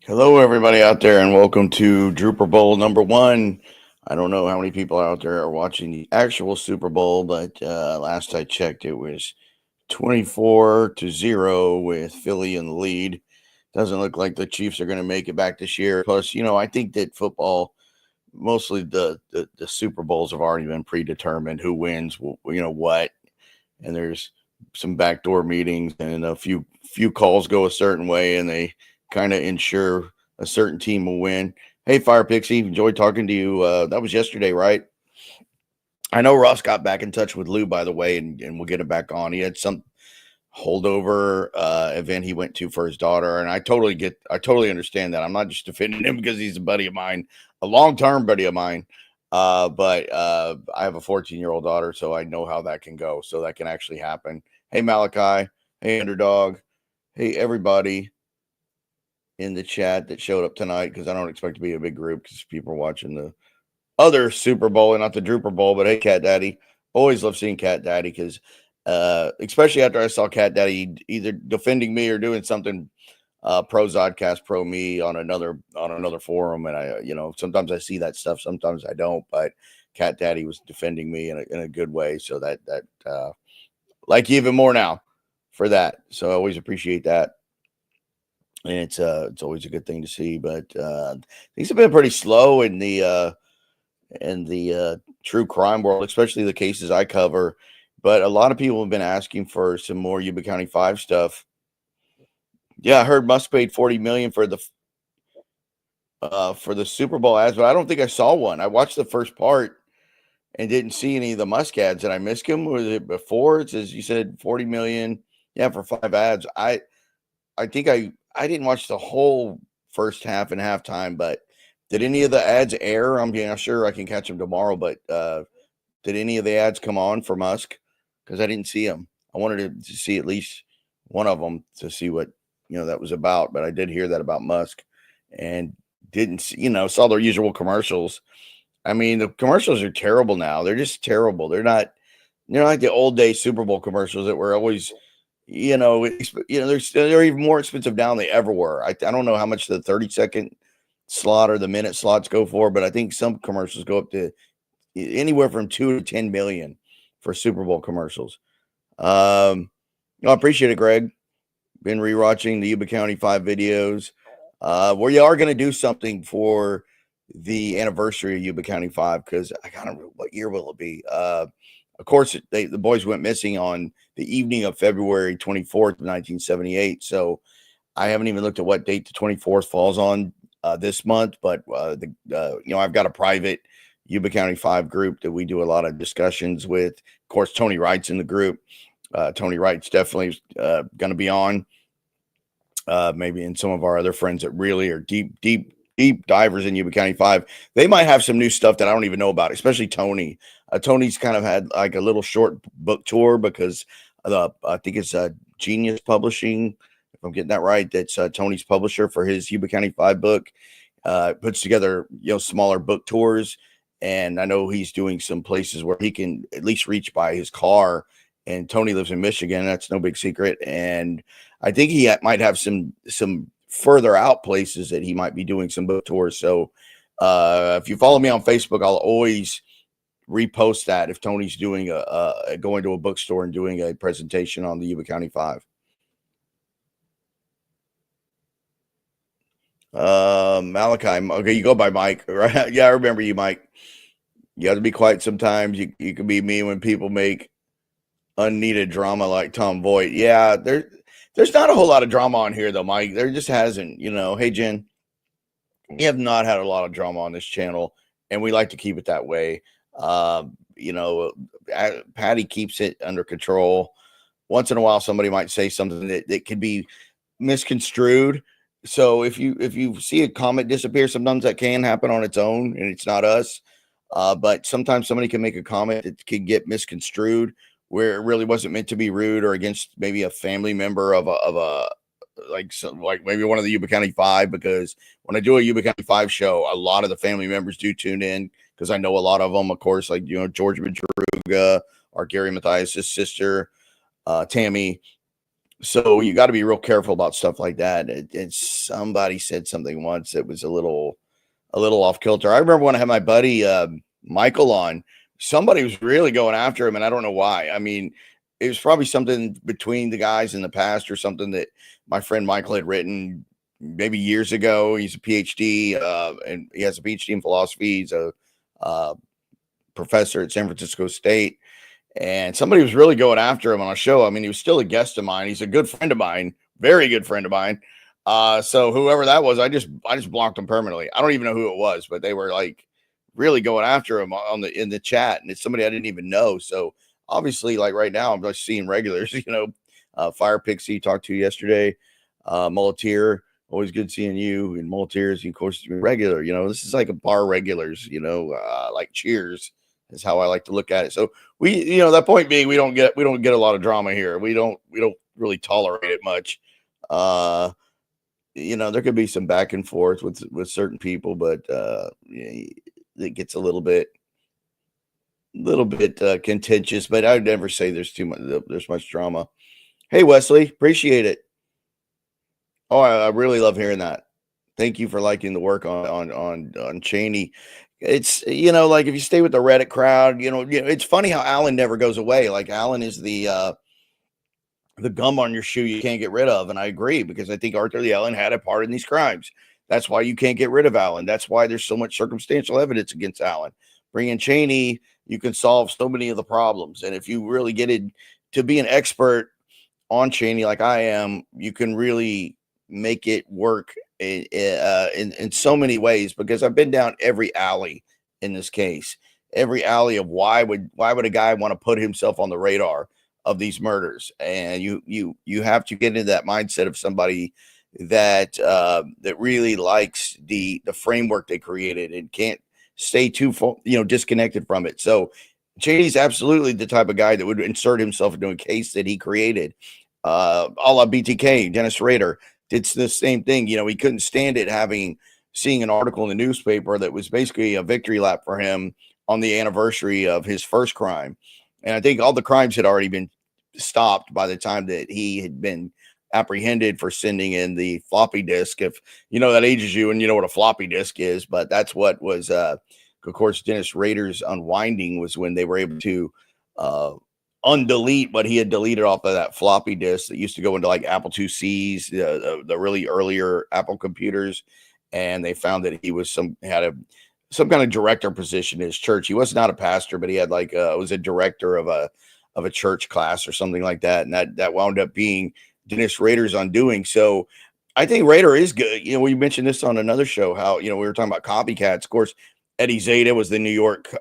Hello, everybody out there, and welcome to Drewperbowl #1. I don't know how many people out there are watching the actual Super Bowl, but last I checked, it was 24-0 with Philly in the lead. Doesn't look like the Chiefs are going to make it back this year. Plus, I think that football, mostly the Super Bowls have already been predetermined who wins, what, and there's some backdoor meetings and a few calls go a certain way, and they kind of ensure a certain team will win. Hey, Fire Pixie, enjoyed talking to you. That was yesterday, right? I know Ross got back in touch with Lou, by the way, and we'll get it back on. He had some holdover event he went to for his daughter, and I totally understand that. I'm not just defending him because he's a buddy of mine, a long-term buddy of mine. But I have a 14-year-old daughter, so I know how that can go. So that can actually happen. Hey, Malachi. Hey, Underdog. Hey, everybody in the chat that showed up tonight, because I don't expect to be a big group because people are watching the other Super Bowl and not the Drooper Bowl. But hey, Cat Daddy. Always love seeing Cat Daddy because especially after I saw Cat Daddy either defending me or doing something pro Zodcast, pro me on another forum, and I sometimes I see that stuff, sometimes I don't, but Cat Daddy was defending me in a good way, so that like you even more now for that. So I always appreciate that, and it's always a good thing to see. But things have been pretty slow in the true crime world, especially the cases I cover. But a lot of people have been asking for some more Yuba County 5 stuff. Yeah, I heard Musk paid $40 million for the Super Bowl ads, but I don't think I saw one. I watched the first part and didn't see any of the Musk ads. Did I miss him? Was it before? It says you said 40 million. Yeah, for 5 ads. I think I didn't watch the whole first half and halftime, but did any of the ads air? I'm sure I can catch them tomorrow, but did any of the ads come on for Musk? Because I didn't see them. I wanted to see at least one of them to see what that was about, but I did hear that about Musk and didn't see, saw their usual commercials. I mean, the commercials are terrible now. They're just terrible. They're like the old day Super Bowl commercials that were always, they're even more expensive now than they ever were. I don't know how much the 30-second slot or the minute slots go for, but I think some commercials go up to anywhere from 2 to 10 million for Super Bowl commercials. I appreciate it, Greg. Been rewatching the Yuba County 5 videos. Where you are going to do something for the anniversary of Yuba County 5, because I kind of what year will it be? Of course, the boys went missing on the evening of February 24th, 1978. So I haven't even looked at what date the 24th falls on this month. But I've got a private Yuba County 5 group that we do a lot of discussions with. Of course, Tony Wright's in the group. Tony Wright's definitely going to be on. Maybe in some of our other friends that really are deep divers in Yuba County 5. They might have some new stuff that I don't even know about, especially Tony. Tony's kind of had like a little short book tour because I think it's Genius Publishing, if I'm getting that right. That's Tony's publisher for his Yuba County 5 book. Puts together smaller book tours, and I know he's doing some places where he can at least reach by his car. And Tony lives in Michigan. That's no big secret. And I think he might have some further out places that he might be doing some book tours. So if you follow me on Facebook, I'll always repost that if Tony's doing going to a bookstore and doing a presentation on the Yuba County 5. Malachi, okay, you go by Mike, right? Yeah, I remember you, Mike. You have to be quiet sometimes. You can be mean when people make unneeded drama like Tom Voigt. Yeah, there's not a whole lot of drama on here though, Mike. There just hasn't. Hey Jen, we have not had a lot of drama on this channel, and we like to keep it that way. Patty keeps it under control. Once in a while, somebody might say something that could be misconstrued. So if you see a comment disappear, sometimes that can happen on its own, and it's not us. But sometimes somebody can make a comment that can get misconstrued, where it really wasn't meant to be rude or against maybe a family member of a like maybe one of the Yuba County 5, because when I do a Yuba County 5 show, a lot of the family members do tune in because I know a lot of them, of course, like George Madruga or Gary Mathias' sister, Tammy. So you got to be real careful about stuff like that. And somebody said something once that was a little off kilter. I remember when I had my buddy Michael on, somebody was really going after him, and I don't know why. I mean, it was probably something between the guys in the past or something that my friend Michael had written maybe years ago. He's a PhD, and he has a PhD in philosophy. He's a professor at San Francisco State. And somebody was really going after him on a show. I mean, he was still a guest of mine. He's a good friend of mine, very good friend of mine. So whoever that was, I just blocked him permanently. I don't even know who it was, but they were like really going after him in the chat, and it's somebody I didn't even know. So obviously, like right now, I'm just seeing regulars. Fire Pixie talked to yesterday, Muleteer. Always good seeing you, and Muleteers, of course, regular. This is like a bar regulars. Like Cheers is how I like to look at it. So we, that point being, we don't get a lot of drama here. We don't really tolerate it much. There could be some back and forth with certain people, but it gets a little bit contentious. But I'd never say there's much drama. Hey Wesley, appreciate it. Oh, I really love hearing that. Thank you for liking the work on Cheney. It's like if you stay with the Reddit crowd, it's funny how Alan never goes away. Like Alan is the gum on your shoe you can't get rid of, and I agree, because I think Arthur Lee Allen had a part in these crimes. That's why you can't get rid of Allen. That's why there's so much circumstantial evidence against Allen. Bring in Cheney, you can solve so many of the problems, and if you really get it to be an expert on Cheney like I am, you can really make it work in so many ways, because I've been down every alley in this case, every alley of why would a guy want to put himself on the radar of these murders. And you have to get into that mindset of somebody that really likes the framework they created and can't stay too disconnected from it. So Cheney's absolutely the type of guy that would insert himself into a case that he created. A la BTK, Dennis Rader did the same thing. He couldn't stand it seeing an article in the newspaper that was basically a victory lap for him on the anniversary of his first crime. And I think all the crimes had already been stopped by the time that he had been apprehended for sending in the floppy disk. If that ages you and you know what a floppy disk is, but that's what was, of course, Dennis Rader's unwinding was when they were able to undelete what he had deleted off of that floppy disk that used to go into like Apple IICs, the really earlier Apple computers. And they found that he was had some kind of director position in his church. He was not a pastor, but he had was a director of a church class or something like that. And that wound up being Dennis Rader's undoing. So I think Rader is good. We mentioned this on another show, how, we were talking about copycats. Of course, Eddie Zeta was the New York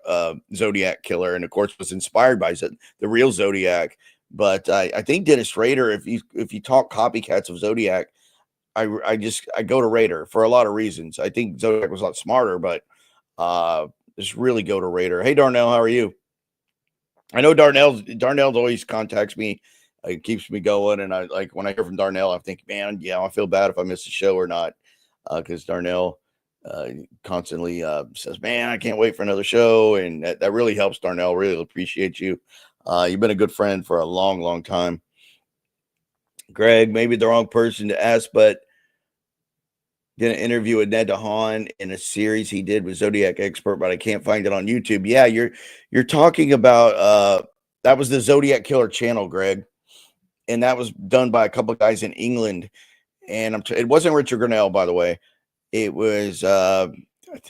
Zodiac killer, and of course was inspired by the real Zodiac. But I think Dennis Rader, if you talk copycats of Zodiac, I go to Rader for a lot of reasons. I think Zodiac was a lot smarter, but just really go to Rader. Hey Darnell, how are you? I know Darnell always contacts me. It keeps me going, and I like when I hear from Darnell, I think, man, yeah, I feel bad if I miss the show or not, because Darnell constantly says, man, I can't wait for another show, and that really helps. Darnell, really appreciate you. You've been a good friend for a long time. Greg, maybe the wrong person to ask, but did an interview with Ned DeHaan in a series he did with Zodiac Expert, but I can't find it on YouTube. Yeah, you're talking about that was the Zodiac Killer channel, Greg, and that was done by a couple of guys in England. And it wasn't Richard Grinnell, by the way. It was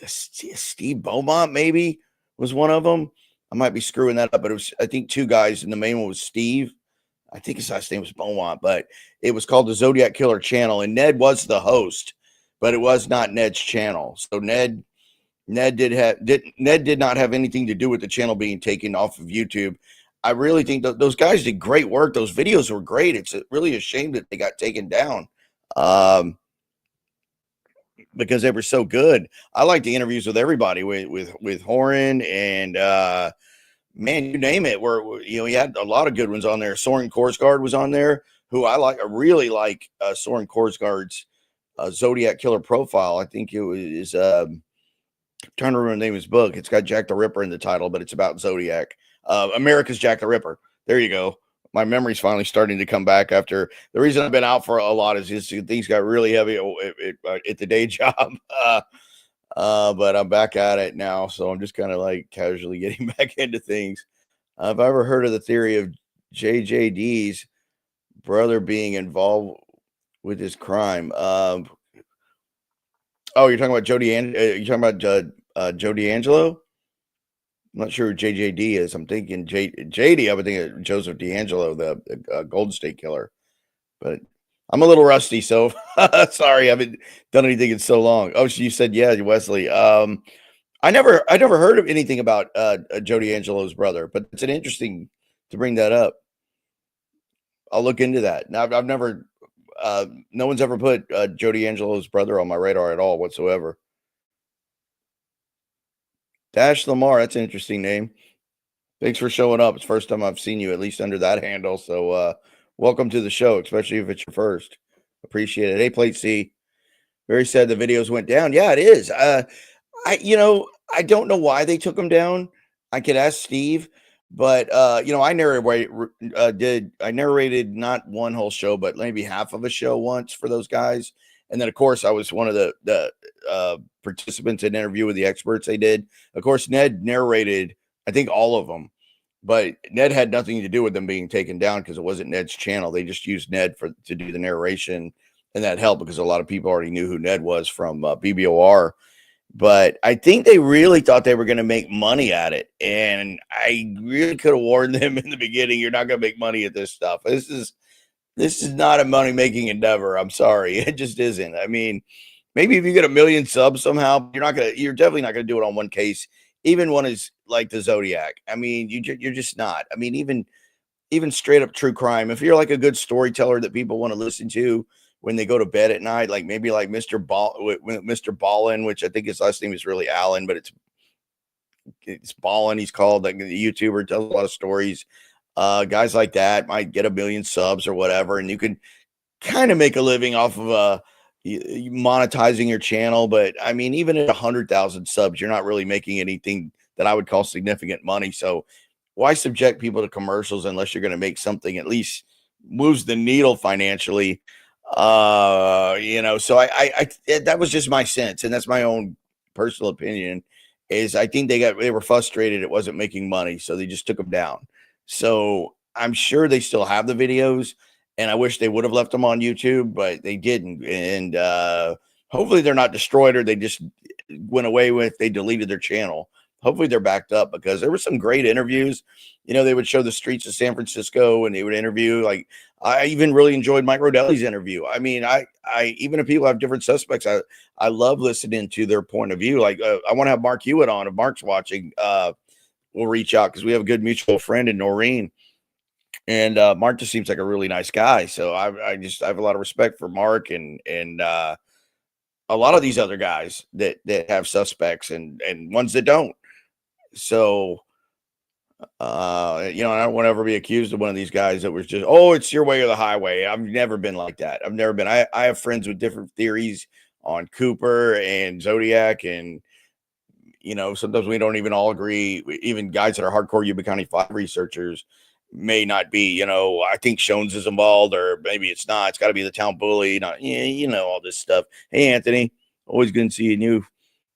Steve Beaumont, maybe was one of them. I might be screwing that up, but it was, I think, two guys, and the main one was Steve. I think his last name was Beaumont, but it was called the Zodiac Killer channel, and Ned was the host, but it was not Ned's channel. So Ned did not have anything to do with the channel being taken off of YouTube. I really think those guys did great work. Those videos were great. It's really a shame that they got taken down. Because they were so good. I like the interviews with everybody, with Horan and man, you name it. Where he had a lot of good ones on there. Soren Korsgaard was on there, who I like. I really like Soren Korsgaard's Zodiac Killer profile. I think it was I'm trying to remember the name of his book. It's got Jack the Ripper in the title, but it's about Zodiac. America's Jack the Ripper. There you go. my memory's finally starting to come back after the reason I've been out for a lot is just things got really heavy at the day job. But I'm back at it now. So I'm just kind of like casually getting back into things. Have I ever heard of the theory of JJD's brother being involved with this crime? Oh, you're talking about you're talking about Joe D'Angelo? I'm not sure who JJD is. I'm thinking JD. I would think of Joseph D'Angelo, the Golden State Killer. But I'm a little rusty, so sorry, I haven't done anything in so long. Oh, so you said yeah, Wesley. I never heard of anything about Joe D'Angelo's brother, but it's an interesting to bring that up. I'll look into that. Now, I've never, no one's ever put Joe D'Angelo's brother on my radar at all whatsoever. Dash Lamar, that's an interesting name. Thanks for showing up. It's the first time I've seen you, at least under that handle. So welcome to the show, especially if it's your first. Appreciate it. Hey, Plate C. Very sad the videos went down. Yeah, it is. I don't know why they took them down. I could ask Steve, but I narrated not one whole show, but maybe half of a show once for those guys. And then, of course, I was one of the participants in an interview with the experts they did. Of course, Ned narrated, I think, all of them, but Ned had nothing to do with them being taken down because it wasn't Ned's channel. They just used Ned to do the narration, and that helped because a lot of people already knew who Ned was from BBOR. But I think they really thought they were going to make money at it, and I really could have warned them in the beginning, you're not going to make money at this stuff. This is not a money-making endeavor. I'm sorry. It just isn't. I mean, maybe if you get 1 million subs somehow, you're definitely not going to do it on one case, even one is like the Zodiac. I mean, you're just not. I mean, even straight up true crime, if you're like a good storyteller that people want to listen to when they go to bed at night, like maybe like Mr. Ballin, which I think his last name is really Allen, but it's Ballin. He's called, like, the YouTuber, tells a lot of stories. Guys like that might get 1 million subs or whatever, and you could kind of make a living off of monetizing your channel. But I mean, even at 100,000 subs, you're not really making anything that I would call significant money. So why subject people to commercials unless you're going to make something at least moves the needle financially? So I that was just my sense, and that's my own personal opinion, is I think they were frustrated it wasn't making money, so they just took them down. So I'm sure they still have the videos, and I wish they would have left them on YouTube, but they didn't. And hopefully they're not destroyed, or they just went away with, they deleted their channel. Hopefully they're backed up, because there were some great interviews. They would show the streets of San Francisco, and they would interview. Like, I even really enjoyed Mike Rodelli's interview. I mean, I even if people have different suspects, I love listening to their point of view. Like, I want to have Mark Hewitt on. If Mark's watching, we'll reach out, because we have a good mutual friend in Noreen. And Mark just seems like a really nice guy. So I have a lot of respect for Mark and a lot of these other guys that have suspects and ones that don't. So, I don't want to ever be accused of one of these guys that was just, oh, it's your way or the highway. I've never been like that. I've never been. I have friends with different theories on Cooper and Zodiac, and sometimes we don't even all agree. Even guys that are hardcore Yuba County 5 researchers may not be, I think Shones is involved, or maybe it's not. It's got to be the town bully. All this stuff. Hey, Anthony, always good seeing you.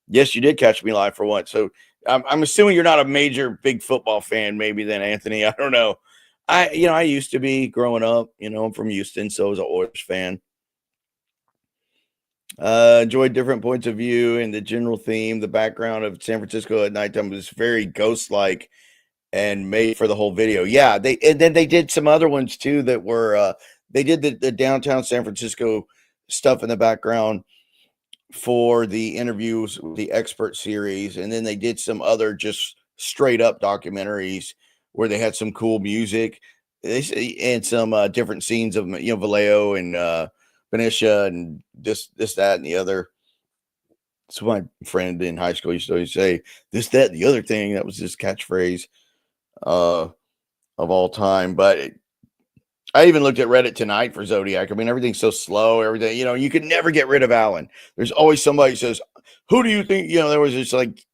Yes, you did catch me live for once. So I'm assuming you're not a major big football fan, maybe then, Anthony. I don't know. I used to be growing up. I'm from Houston, so I was an Oilers fan. Enjoyed different points of view and the general theme. The background of San Francisco at nighttime was very ghost-like and made for the whole video. Yeah, and then they did some other ones too that were they did the downtown San Francisco stuff in the background for the interviews with the expert series, and then they did some other just straight up documentaries where they had some cool music and some different scenes of Vallejo and Benicia and this, that, and the other. So my friend in high school used to always say this, that, and the other thing. That was his catchphrase of all time. But I even looked at Reddit tonight for Zodiac. I mean, everything's so slow. Everything, you could never get rid of Allen. There's always somebody who says, who do you think, there was just like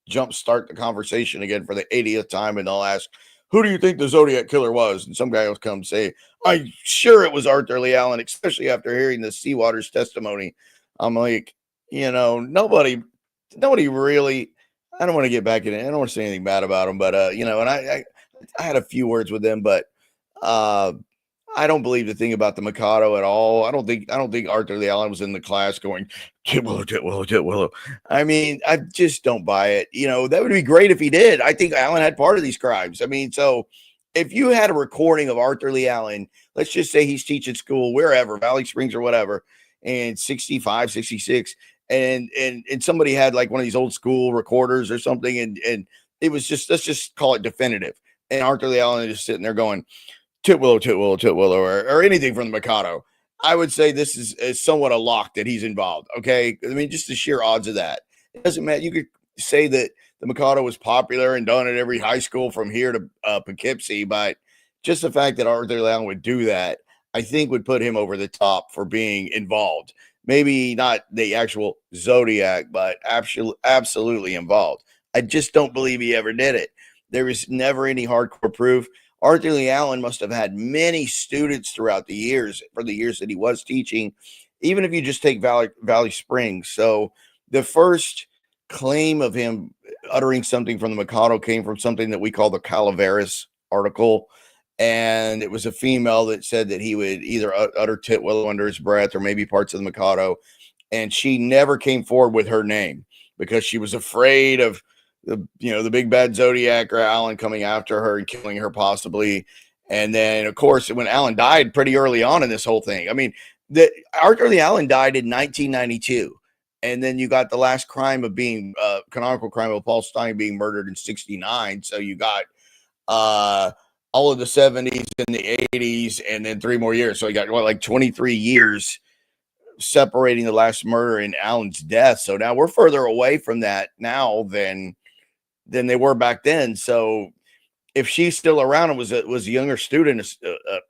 jump start the conversation again for the 80th time. And they'll ask, who do you think the Zodiac killer was? And some guy will come say, I'm sure it was Arthur Lee Allen, especially after hearing the Seawater's testimony. I'm like, nobody really, I don't want to get back in it. I don't want to say anything bad about him, but, and I had a few words with them, but, I don't believe the thing about the Mikado at all. I don't think Arthur Lee Allen was in the class going, Titwillow. I mean, I just don't buy it. That would be great if he did. I think Allen had part of these crimes. I mean, so if you had a recording of Arthur Lee Allen, let's just say he's teaching school wherever, Valley Springs or whatever, and 65, 66, and somebody had like one of these old school recorders or something, and it was just, let's just call it definitive. And Arthur Lee Allen is just sitting there going, Titwillow, or anything from the Mikado. I would say this is somewhat a lock that he's involved. Okay. I mean, just the sheer odds of that. It doesn't matter. You could say that the Mikado was popular and done at every high school from here to Poughkeepsie, but just the fact that Arthur Lee Allen would do that, I think would put him over the top for being involved. Maybe not the actual Zodiac, but absolutely involved. I just don't believe he ever did it. There was never any hardcore proof. Arthur Lee Allen must have had many students throughout the years, for the years that he was teaching, even if you just take Valley Springs. So the first claim of him uttering something from the Mikado came from something that we call the Calaveras article. And it was a female that said that he would either utter Titwillow under his breath or maybe parts of the Mikado. And she never came forward with her name because she was afraid of the big bad Zodiac or Allen coming after her and killing her possibly. And then, of course, when Allen died pretty early on in this whole thing, I mean, Arthur Lee Allen died in 1992. And then you got the last crime of being canonical crime of Paul Stein being murdered in 69. So you got all of the 70s and the 80s and then 3 more years. So you got like 23 years separating the last murder and Allen's death. So now we're further away from that now than they were back then. So if she's still around and was a younger student,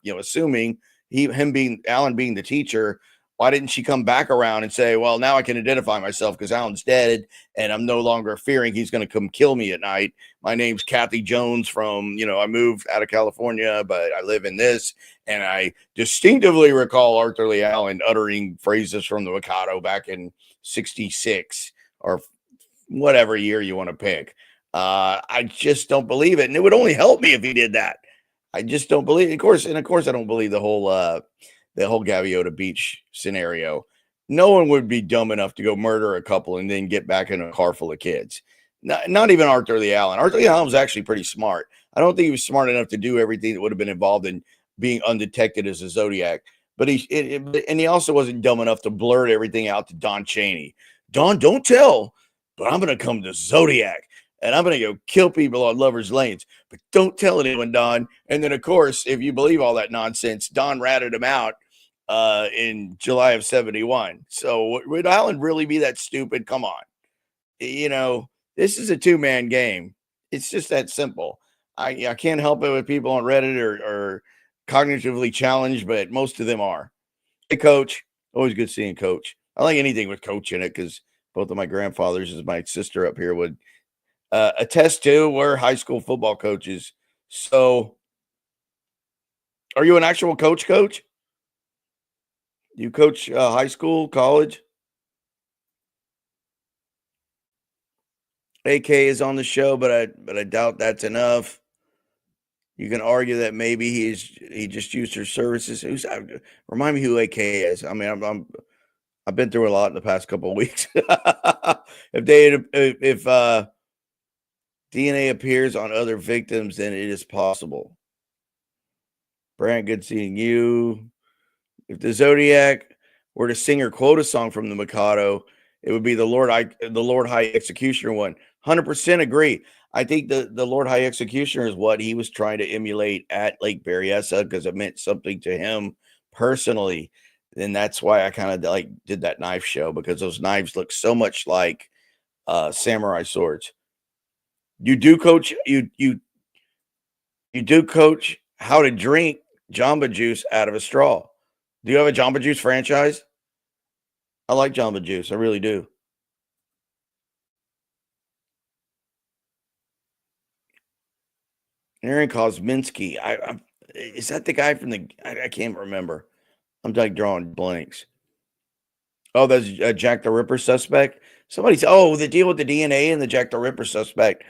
assuming Allen being the teacher, why didn't she come back around and say, well, now I can identify myself because Allen's dead and I'm no longer fearing he's going to come kill me at night. My name's Kathy Jones from, I moved out of California, but I live in this. And I distinctively recall Arthur Lee Allen uttering phrases from the Mikado back in 66 or whatever year you want to pick. I just don't believe it. And it would only help me if he did that. I just don't believe it. Of course, I don't believe the whole Gaviota Beach scenario. No one would be dumb enough to go murder a couple and then get back in a car full of kids. Not even Arthur Lee Allen. Arthur Lee Allen was actually pretty smart. I don't think he was smart enough to do everything that would have been involved in being undetected as a Zodiac. But he also wasn't dumb enough to blurt everything out to Don Cheney. Don, don't tell, but I'm going to come to Zodiac. And I'm going to go kill people on Lover's Lanes. But don't tell anyone, Don. And then, of course, if you believe all that nonsense, Don ratted him out in July of 71. So would Allen really be that stupid? Come on. This is a 2-man game. It's just that simple. I can't help it with people on Reddit or cognitively challenged, but most of them are. Hey, Coach. Always good seeing Coach. I like anything with Coach in it because both of my grandfathers, as my sister up here would attest to, we're high school football coaches. So are you an actual coach? You coach high school, college? AK is on the show, but I doubt that's enough. You can argue that maybe he just used her services. Remind me who AK is. I mean, I've been through a lot in the past couple of weeks. If DNA appears on other victims, then it is possible. Brand, good seeing you. If the Zodiac were to sing or quote a song from the Mikado, it would be the Lord High Executioner one. 100% agree. I think the Lord High Executioner is what he was trying to emulate at Lake Berryessa because it meant something to him personally. And that's why I kind of did that knife show, because those knives look so much like samurai swords. You do coach how to drink Jamba Juice out of a straw. Do you have a Jamba Juice franchise? I like Jamba Juice. I really do. Aaron Kosminski. Is that the guy from the? I can't remember. I'm like drawing blanks. Oh, that's Jack the Ripper suspect. Somebody said, "Oh, the deal with the DNA and the Jack the Ripper suspect."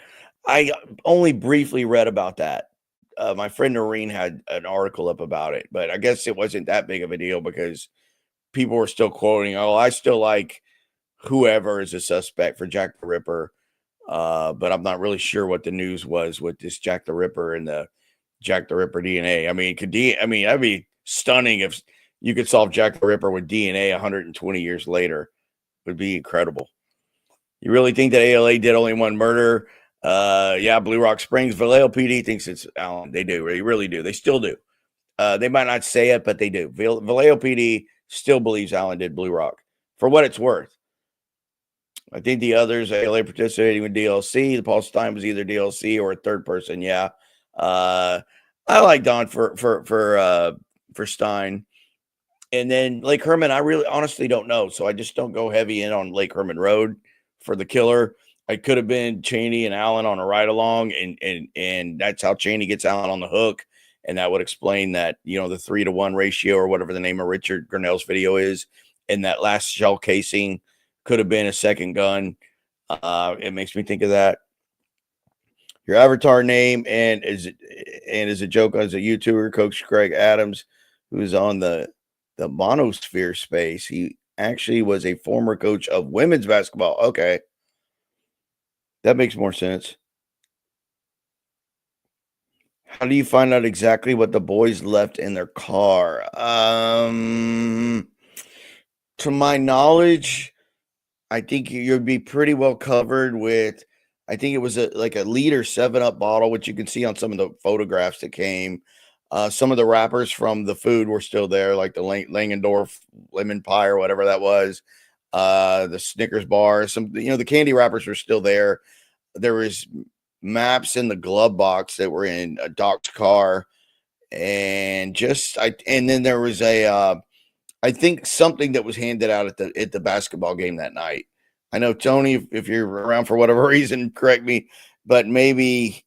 I only briefly read about that. My friend Noreen had an article up about it, but I guess it wasn't that big of a deal because people were still quoting, "Oh, I still like whoever is a suspect for Jack the Ripper." But I'm not really sure what the news was with this Jack the Ripper and the Jack the Ripper DNA. I mean, that'd be stunning if you could solve Jack the Ripper with DNA 120 years later. Would be incredible. You really think that ALA did only one murder? Yeah, Blue Rock Springs. Vallejo PD thinks it's Allen. They do. They really do. They still do. They might not say it, but they do. Vallejo PD still believes Allen did Blue Rock for what it's worth. I think the others, ALA participating with DLC. The Paul Stein was either DLC or a third person. Yeah. I like Don for Stein. And then Lake Herman, I really honestly don't know. So I just don't go heavy in on Lake Herman Road for the killer. I could have been Cheney and Allen on a ride along, and that's how Cheney gets Allen on the hook. And that would explain that, the 3-to-1 ratio or whatever the name of Richard Grinnell's video is. And that last shell casing could have been a second gun. It makes me think of that. Your avatar name and is a joke as a YouTuber, Coach Craig Adams, who's on the Monosphere space. He actually was a former coach of women's basketball. Okay. That makes more sense. How do you find out exactly what the boys left in their car? To my knowledge, I think you'd be pretty well covered with, I think it was a liter 7-Up bottle, which you can see on some of the photographs that came. Some of the wrappers from the food were still there, like the Langendorf lemon pie or whatever that was. The Snickers bar, the candy wrappers were still there. There was maps in the glove box that were in Doc's car, and then there was I think something that was handed out at the basketball game that night. I know, Tony, if you're around for whatever reason, correct me, but maybe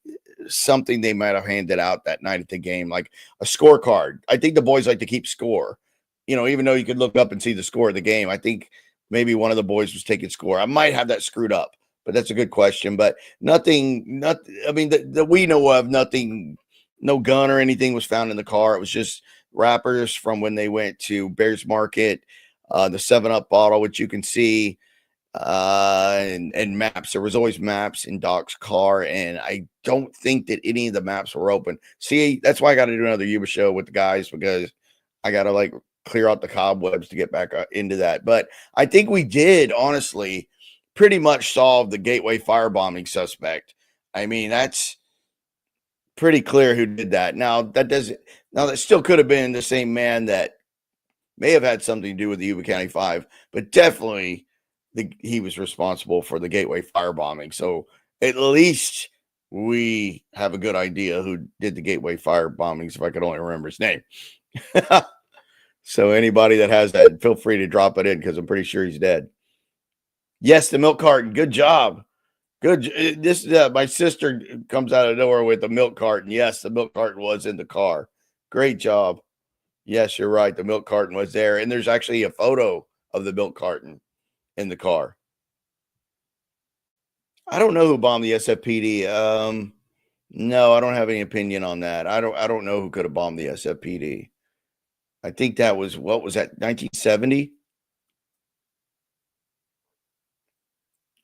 something they might have handed out that night at the game, like a scorecard. I think the boys like to keep score, even though you could look up and see the score of the game. I think maybe one of the boys was taking score. I might have that screwed up, but that's a good question. But nothing, I mean, that we know of, nothing, no gun or anything was found in the car. It was just wrappers from when they went to Bears Market, the 7-Up bottle, which you can see, and maps. There was always maps in Doc's car, and I don't think that any of the maps were open. See, that's why I got to do another Yuba show with the guys, because I got to clear out the cobwebs to get back into that. But I think we did honestly pretty much solve the Gateway firebombing suspect. I mean, that's pretty clear who did that. Now that still could have been the same man that may have had something to do with the Yuba County 5, but definitely he was responsible for the Gateway firebombing. So at least we have a good idea who did the Gateway firebombings, if I could only remember his name. So anybody that has that, feel free to drop it in, because I'm pretty sure he's dead. Yes, the milk carton. Good job. Good. This my sister comes out of nowhere with the milk carton. Yes, the milk carton was in the car. Great job. Yes, you're right. The milk carton was there, and there's actually a photo of the milk carton in the car. I don't know who bombed the SFPD. No, I don't have any opinion on that. I don't know who could have bombed the SFPD. I think that was, what was that, 1970?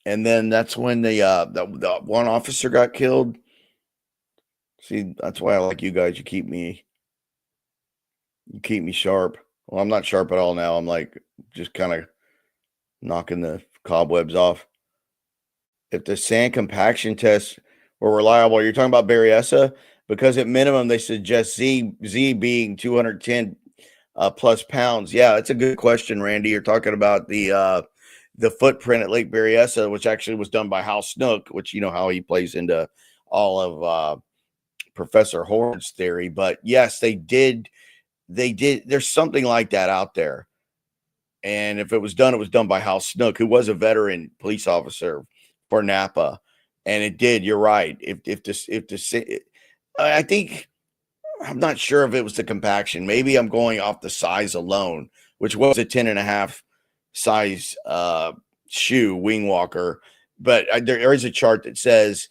And then that's when the one officer got killed. See, that's why I like you guys. You keep me sharp. Well, I'm not sharp at all now. I'm just kind of knocking the cobwebs off. If the sand compaction tests were reliable, you're talking about Berryessa, because at minimum they suggest Z being 210 plus pounds. Yeah, that's a good question, Randy. You're talking about the footprint at Lake Berryessa, which actually was done by Hal Snook, which you know how he plays into all of Professor Horn's theory. But yes, they did. There's something like that out there. And if it was done by Hal Snook, who was a veteran police officer for Napa. And it did. You're right. I think I'm not sure if it was the compaction. Maybe I'm going off the size alone, which was a 10.5 size shoe wing walker. But there is a chart that says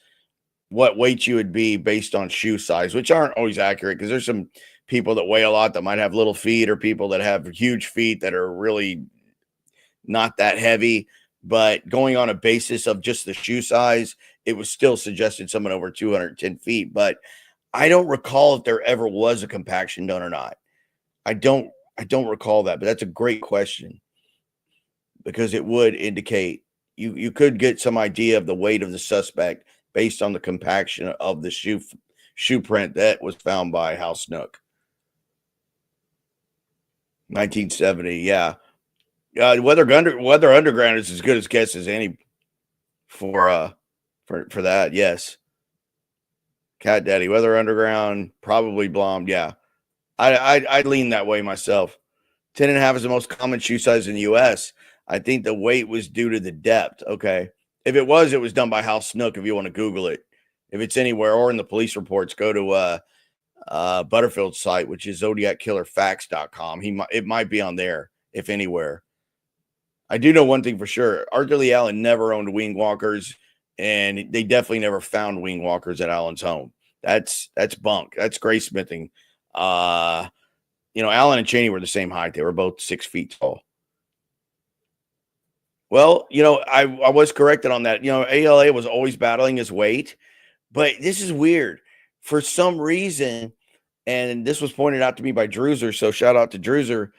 what weight you would be based on shoe size, which aren't always accurate because there's some people that weigh a lot that might have little feet, or people that have huge feet that are really not that heavy. But going on a basis of just the shoe size, it was still suggested someone over 210 feet. But I don't recall if there ever was a compaction done or not. I don't recall that, but that's a great question, because it would indicate you could get some idea of the weight of the suspect based on the compaction of the shoe print that was found by Hal Snook. 1970, yeah. Weather Underground is as good as guess as any for that. Yes. Cat Daddy, Weather Underground, probably Blom. Yeah. I lean that way myself. 10.5 is the most common shoe size in the U.S. I think the weight was due to the depth. Okay. If it was done by Hal Snook, if you want to Google it. If it's anywhere or in the police reports, go to Butterfield's site, which is ZodiacKillerFacts.com. It might be on there, if anywhere. I do know one thing for sure. Arthur Lee Allen never owned wing walkers, and they definitely never found wing walkers at Allen's home. That's bunk. That's gray smithing. Allen and Cheney were the same height. They were both 6 feet tall. Well, I was corrected on that. ALA was always battling his weight, but this is weird. For some reason, and this was pointed out to me by Drewser, so shout out to Drewser,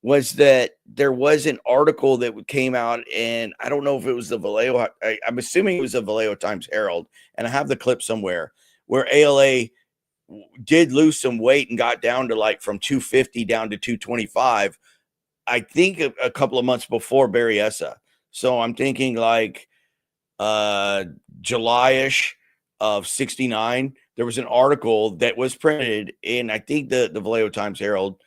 was that there was an article that came out, and I don't know if it was the Vallejo. I'm assuming it was the Vallejo Times-Herald, and I have the clip somewhere, where ALA did lose some weight and got down to from 250 down to 225, I think a couple of months before Berryessa. So I'm thinking July-ish of 69. There was an article that was printed in, I think, the Vallejo Times-Herald.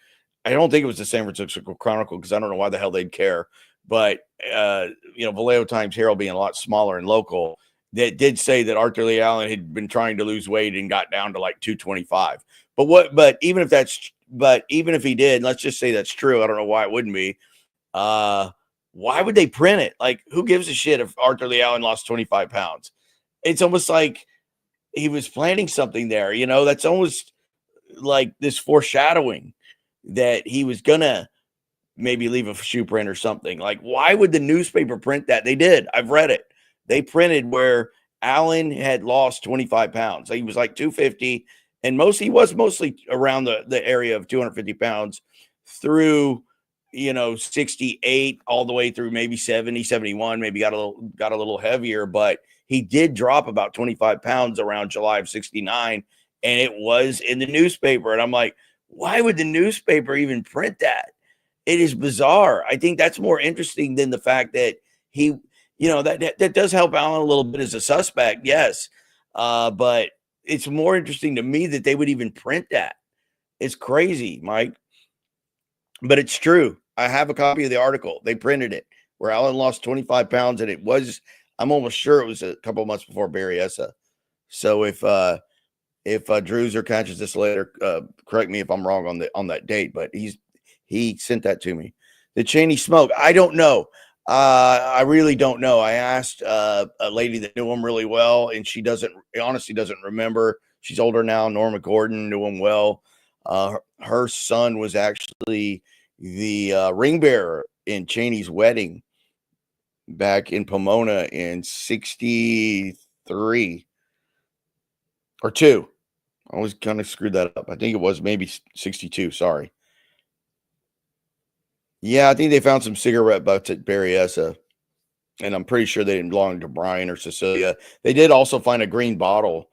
I don't think it was the San Francisco Chronicle, because I don't know why the hell they'd care. But, Vallejo Times-Herald being a lot smaller and local, that did say that Arthur Lee Allen had been trying to lose weight and got down to 225. But even if he did, let's just say that's true. I don't know why it wouldn't be. Why would they print it? Who gives a shit if Arthur Lee Allen lost 25 pounds? It's almost like he was planning something there. That's almost like this foreshadowing that he was gonna maybe leave a shoe print or something. Why would the newspaper print that? They did. I've read it. They printed where Allen had lost 25 pounds. He was 250, and he was mostly around the area of 250 pounds through 68 all the way through maybe 70, 71, maybe got a little heavier, but he did drop about 25 pounds around July of 69, and it was in the newspaper. And I'm like, why would the newspaper even print that? It is bizarre. I think that's more interesting than the fact that he, that does help Allen a little bit as a suspect. Yes. But it's more interesting to me that they would even print that. It's crazy, Mike, but it's true. I have a copy of the article. They printed it where Allen lost 25 pounds, and I'm almost sure it was a couple of months before Berryessa. So if Drewser catches this later, correct me if I'm wrong on that date, but he sent that to me. The Cheney smoke, I don't know. I really don't know. I asked a lady that knew him really well, and she honestly doesn't remember. She's older now. Norma Gordon knew him well. Her son was actually the ring bearer in Cheney's wedding back in Pomona in 63 or 2. I always kind of screwed that up. I think it was maybe 62. Sorry. Yeah, I think they found some cigarette butts at Berryessa, and I'm pretty sure they didn't belong to Brian or Cecilia. They did also find a green bottle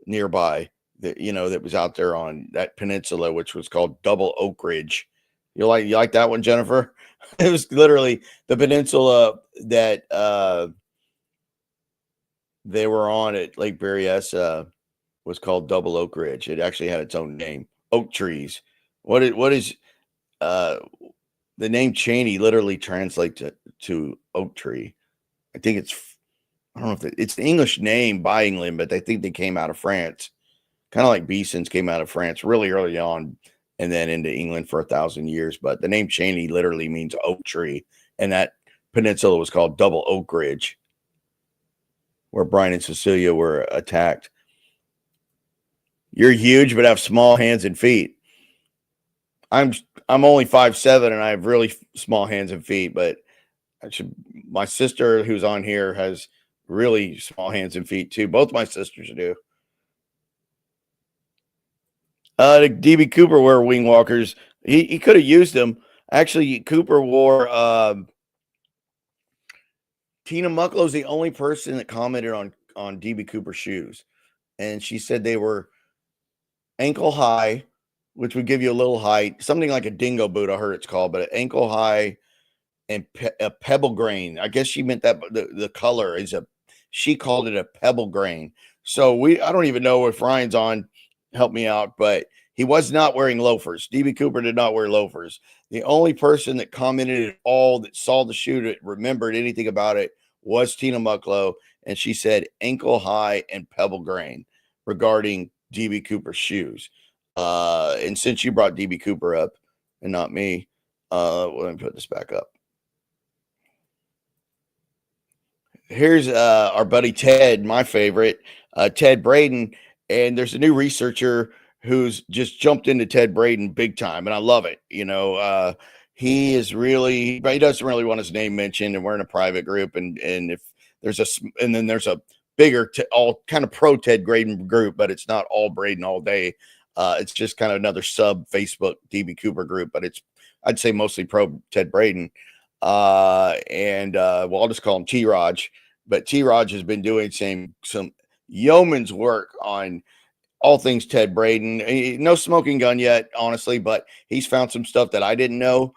nearby that was out there on that peninsula, which was called Double Oak Ridge. You like that one, Jennifer? It was literally the peninsula that they were on at Lake Berryessa was called Double Oak Ridge. It actually had its own name. Oak trees. What is the name Cheney literally translates to oak tree? I think I don't know if it's the English name by England, but I think they came out of France. kind of like Bisons came out of France really early on and then into England for 1,000 years. But the name Cheney literally means oak tree. And that peninsula was called Double Oak Ridge, where Brian and Cecilia were attacked. You're huge, but have small hands and feet. I'm only 5'7", and I have really small hands and feet, but actually my sister who's on here has really small hands and feet too. Both my sisters do. The DB Cooper wore wing walkers. He could have used them. Actually, Cooper wore Tina Mucklow's the only person that commented on DB Cooper shoes. And she said they were ankle high, which would give you a little height, something like a dingo boot, I heard it's called, but an ankle high and a pebble grain. I guess she meant that the color is she called it a pebble grain. So I don't even know if Ryan's on, help me out, but he was not wearing loafers. DB Cooper did not wear loafers. The only person that commented at all that saw the shoe that remembered anything about it was Tina Mucklow, and she said ankle high and pebble grain regarding DB Cooper's shoes. And since you brought DB Cooper up and not me, let me put this back up. Here's our buddy Ted, my favorite, Ted Braden, and there's a new researcher who's just jumped into Ted Braden big time, and I love it. He is really, but he doesn't really want his name mentioned, and we're in a private group, and if there's then there's a bigger all kind of pro Ted Braden group, but it's not all Braden all day. It's just kind of another sub Facebook DB Cooper group, but I'd say mostly pro Ted Braden. Well, I'll just call him T-Raj, but T-Raj has been doing some yeoman's work on all things Ted Braden. No smoking gun yet, honestly, but he's found some stuff that I didn't know,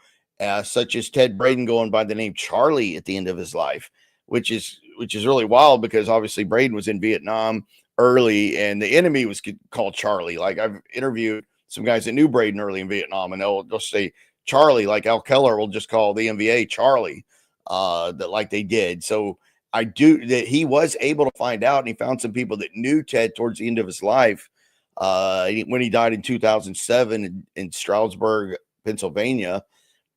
such as Ted Braden going by the name Charlie at the end of his life, which is really wild because obviously Braden was in Vietnam early and the enemy was called Charlie. Like I've interviewed some guys that knew Braden early in Vietnam and they'll say Charlie, like Al Keller will just call the MVA Charlie, that like they did. So that he was able to find out, and he found some people that knew Ted towards the end of his life. When he died in 2007 in Stroudsburg, Pennsylvania,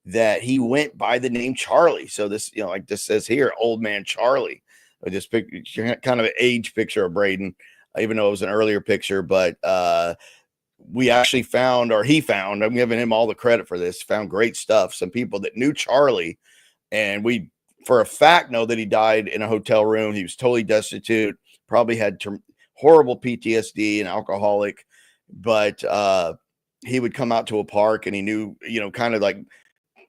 that he went by the name Charlie. So this, like this says here, old man Charlie. This picture, kind of an age picture of Braden, even though it was an earlier picture, but we actually found, or he found, I'm giving him all the credit for this, found great stuff. Some people that knew Charlie, and we, for a fact, know that he died in a hotel room. He was totally destitute, probably had horrible PTSD and alcoholic, but he would come out to a park and he knew, kind of like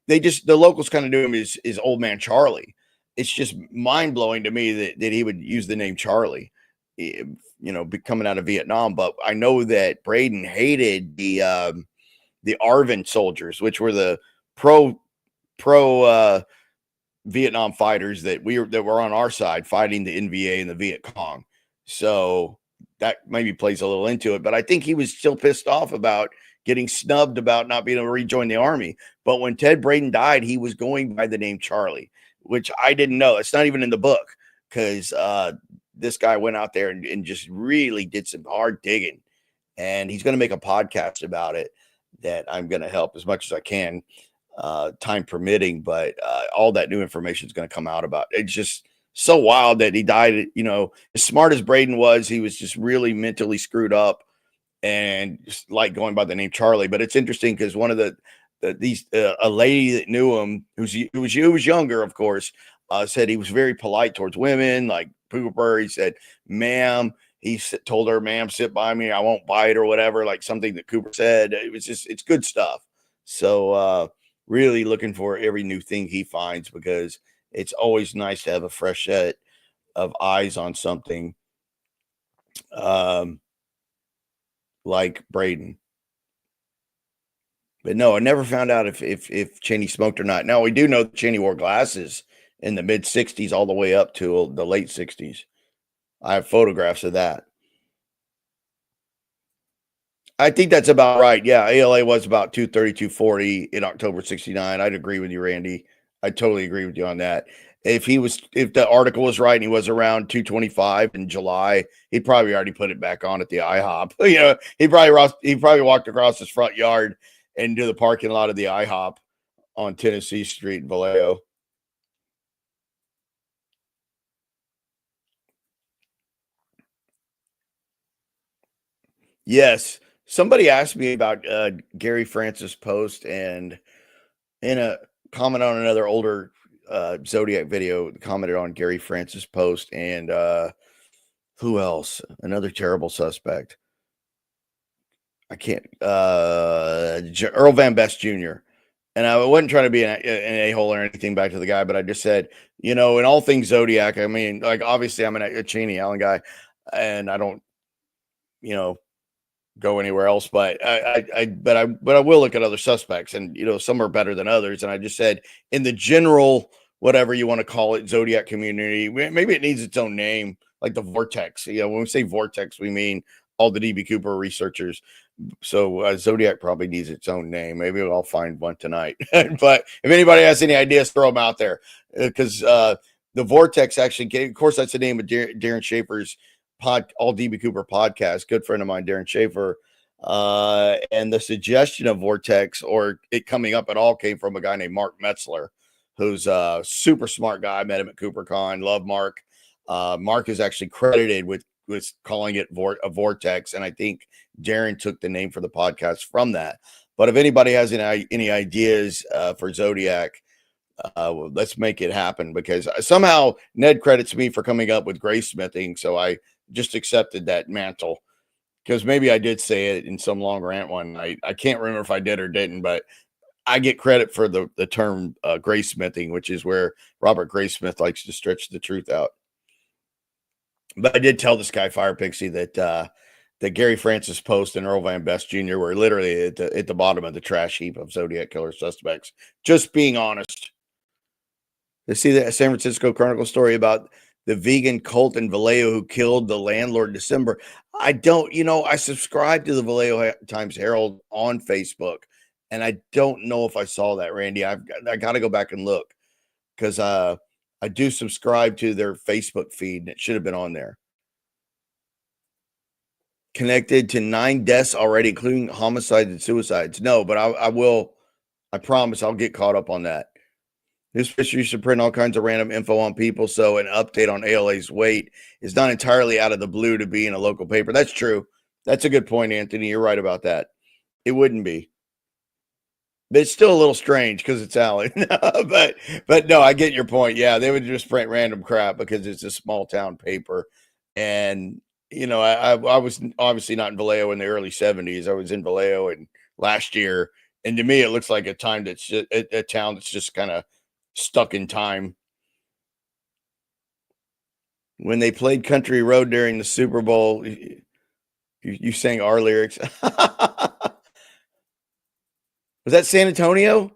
the locals kind of knew him as old man Charlie. It's just mind blowing to me that he would use the name Charlie, coming out of Vietnam. But I know that Braden hated the ARVN soldiers, which were the pro Vietnam fighters that were on our side fighting the NVA and the Viet Cong. So that maybe plays a little into it, but I think he was still pissed off about getting snubbed about not being able to rejoin the army. But when Ted Braden died, he was going by the name Charlie, which I didn't know. It's not even in the book because this guy went out there and just really did some hard digging, and he's going to make a podcast about it that I'm going to help as much as I can, time permitting, but all that new information is going to come out about it. It's just so wild that he died. As smart as Braden was, he was just really mentally screwed up and just like going by the name Charlie. But it's interesting because one of a lady that knew him, who was younger, of course, said he was very polite towards women, like Cooper. He said, ma'am. He told her, ma'am, sit by me. I won't bite, or whatever, like something that Cooper said. It's good stuff. So really looking for every new thing he finds, because it's always nice to have a fresh set of eyes on something like Braden. But no, I never found out if Cheney smoked or not. Now, we do know that Cheney wore glasses in the mid 60s all the way up to the late 60s. I have photographs of that. I think that's about right. Yeah, ALA was about 230, 240 in October 69. I'd agree with you, Randy. I totally agree with you on that. if the article was right and he was around 225 in July, he'd probably already put it back on at the IHOP. He probably walked across his front yard and to the parking lot of the IHOP on Tennessee Street in Vallejo. Yes. Somebody asked me about Gary Francis' post, and in a comment on another older Zodiac video, commented on Gary Francis' post, and who else? Another terrible suspect. I can't. Earl Van Best Jr. And I wasn't trying to be an a-hole or anything back to the guy, but I just said, in all things Zodiac, I mean, like, obviously I'm a Cheney Allen guy, and I don't, go anywhere else, but I will look at other suspects, and some are better than others. And I just said, in the general, whatever you want to call it, Zodiac community, maybe it needs its own name, like the Vortex. When we say Vortex, we mean all the DB Cooper researchers. So Zodiac probably needs its own name. Maybe I'll find one tonight. But if anybody has any ideas, throw them out there, because the Vortex actually, of course, that's the name of Darren Schaefer's all DB Cooper podcast. Good friend of mine, Darren Schaefer. And the suggestion of Vortex, or it coming up at all, came from a guy named Mark Metzler, who's a super smart guy. I met him at CooperCon. Love Mark. Mark is actually credited with calling it a Vortex, and I think Darren took the name for the podcast from that. But if anybody has any ideas for Zodiac, let's make it happen, because somehow Ned credits me for coming up with gray smithing, so I just accepted that mantle, because maybe I did say it in some long rant one night. I can't remember if I did or didn't, but I get credit for the term gray smithing, which is where Robert Graysmith likes to stretch the truth out. But I did tell this guy, Fire Pixie, that Gary Francis post and Earl Van Best Jr. were literally at the bottom of the trash heap of Zodiac killer suspects. Just being honest. To see that San Francisco Chronicle story about the vegan cult in Vallejo who killed the landlord in December. I don't, I subscribe to the Vallejo Times Herald on Facebook, and I don't know if I saw that, Randy. I got to go back and look, because I do subscribe to their Facebook feed, and it should have been on there. Connected to 9 deaths already, including homicides and suicides. No, but I promise I'll get caught up on that. Newspaper used to print all kinds of random info on people, so an update on ALA's weight is not entirely out of the blue to be in a local paper. That's true. That's a good point, Anthony. You're right about that. It wouldn't be. But it's still a little strange because it's Allen. but no, I get your point. Yeah, they would just print random crap because it's a small town paper. And, I was obviously not in Vallejo in the early 70s. I was in Vallejo last year. And to me, it looks like a town that's just kind of stuck in time. When they played Country Road during the Super Bowl, you sang our lyrics. Was that San Antonio?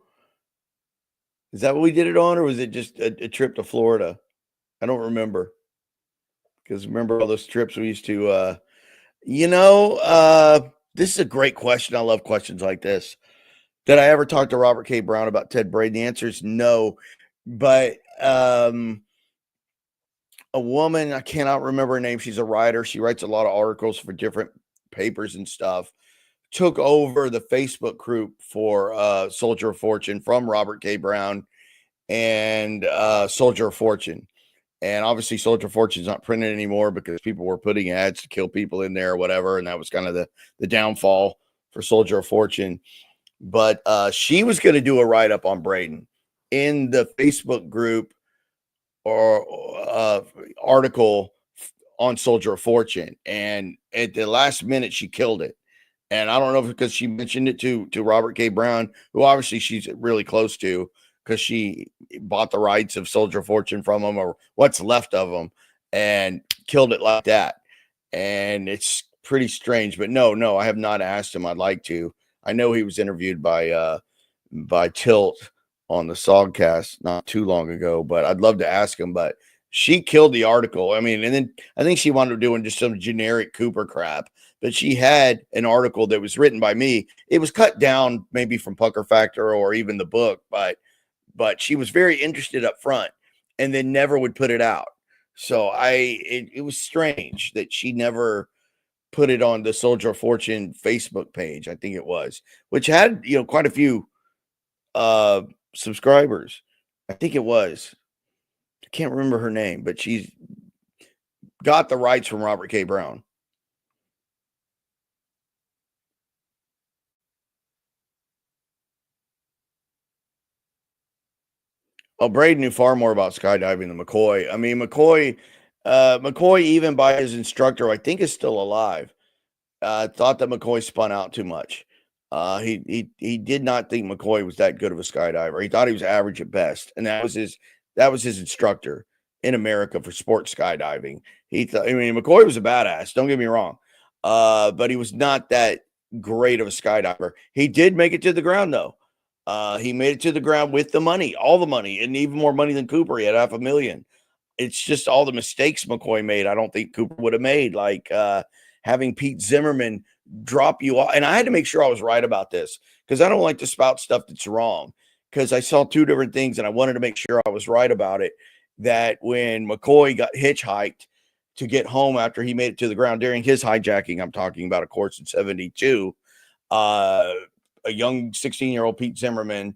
Is that what we did it on, or was it just a trip to Florida? I don't remember, because remember all those trips we used to. This is a great question. I love questions like this. Did I ever talk to Robert K. Brown about Ted Braden? The answer is no. But a woman, I cannot remember her name. She's a writer. She writes a lot of articles for different papers and stuff. Took over the Facebook group for Soldier of Fortune from Robert K. Brown and Soldier of Fortune. And obviously Soldier of Fortune is not printed anymore because people were putting ads to kill people in there or whatever. And that was kind of the downfall for Soldier of Fortune. But she was going to do a write-up on Braden in the Facebook group or article on Soldier of Fortune. And at the last minute, she killed it. And I don't know if because she mentioned it to Robert K. Brown, who obviously she's really close to, because she bought the rights of Soldier of Fortune from him, or what's left of them, and killed it like that. And it's pretty strange. But no, I have not asked him. I'd like to. I know he was interviewed by Tilt on the Zodcast not too long ago, but I'd love to ask him. But she killed the article. I mean, and then I think she wound up doing just some generic Cooper crap. But she had an article that was written by me. It was cut down maybe from Pucker Factor or even the book, but she was very interested up front. and then never would put it out. So it was strange that she never put it on the Soldier of Fortune Facebook page, I think it was, which had, quite a few subscribers. I think it was. I can't remember her name, but she's got the rights from Robert K. Brown. Oh, Braden knew far more about skydiving than McCoy. I mean, McCoy, even by his instructor, I think is still alive. Thought that McCoy spun out too much. He did not think McCoy was that good of a skydiver. He thought he was average at best, and that was his instructor in America for sports skydiving. McCoy was a badass. Don't get me wrong, but he was not that great of a skydiver. He did make it to the ground though. He made it to the ground with the money, all the money, and even more money than Cooper. He had $500,000. It's just all the mistakes McCoy made. I don't think Cooper would have made, like having Pete Zimmerman drop you off. And I had to make sure I was right about this because I don't like to spout stuff that's wrong, because I saw two different things and I wanted to make sure I was right about it. That when McCoy got hitchhiked to get home after he made it to the ground during his hijacking, I'm talking about, of course, in 72, a young 16-year-old Pete Zimmerman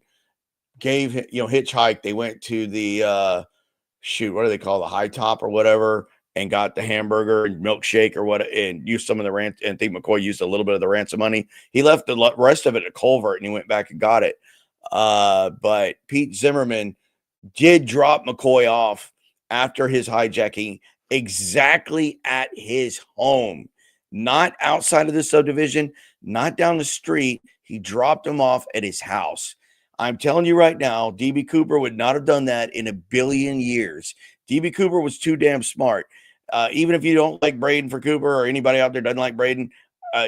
gave, hitchhike. They went to the, what do they call the high top or whatever, and got the hamburger and milkshake or what, and used some of the rent. And I think McCoy used a little bit of the ransom money. He left the rest of it at Culvert and he went back and got it. But Pete Zimmerman did drop McCoy off after his hijacking exactly at his home, not outside of the subdivision, not down the street. He dropped him off at his house. I'm telling you right now, DB Cooper would not have done that in a billion years. DB Cooper was too damn smart. Even if you don't like Braden for Cooper, or anybody out there doesn't like Braden,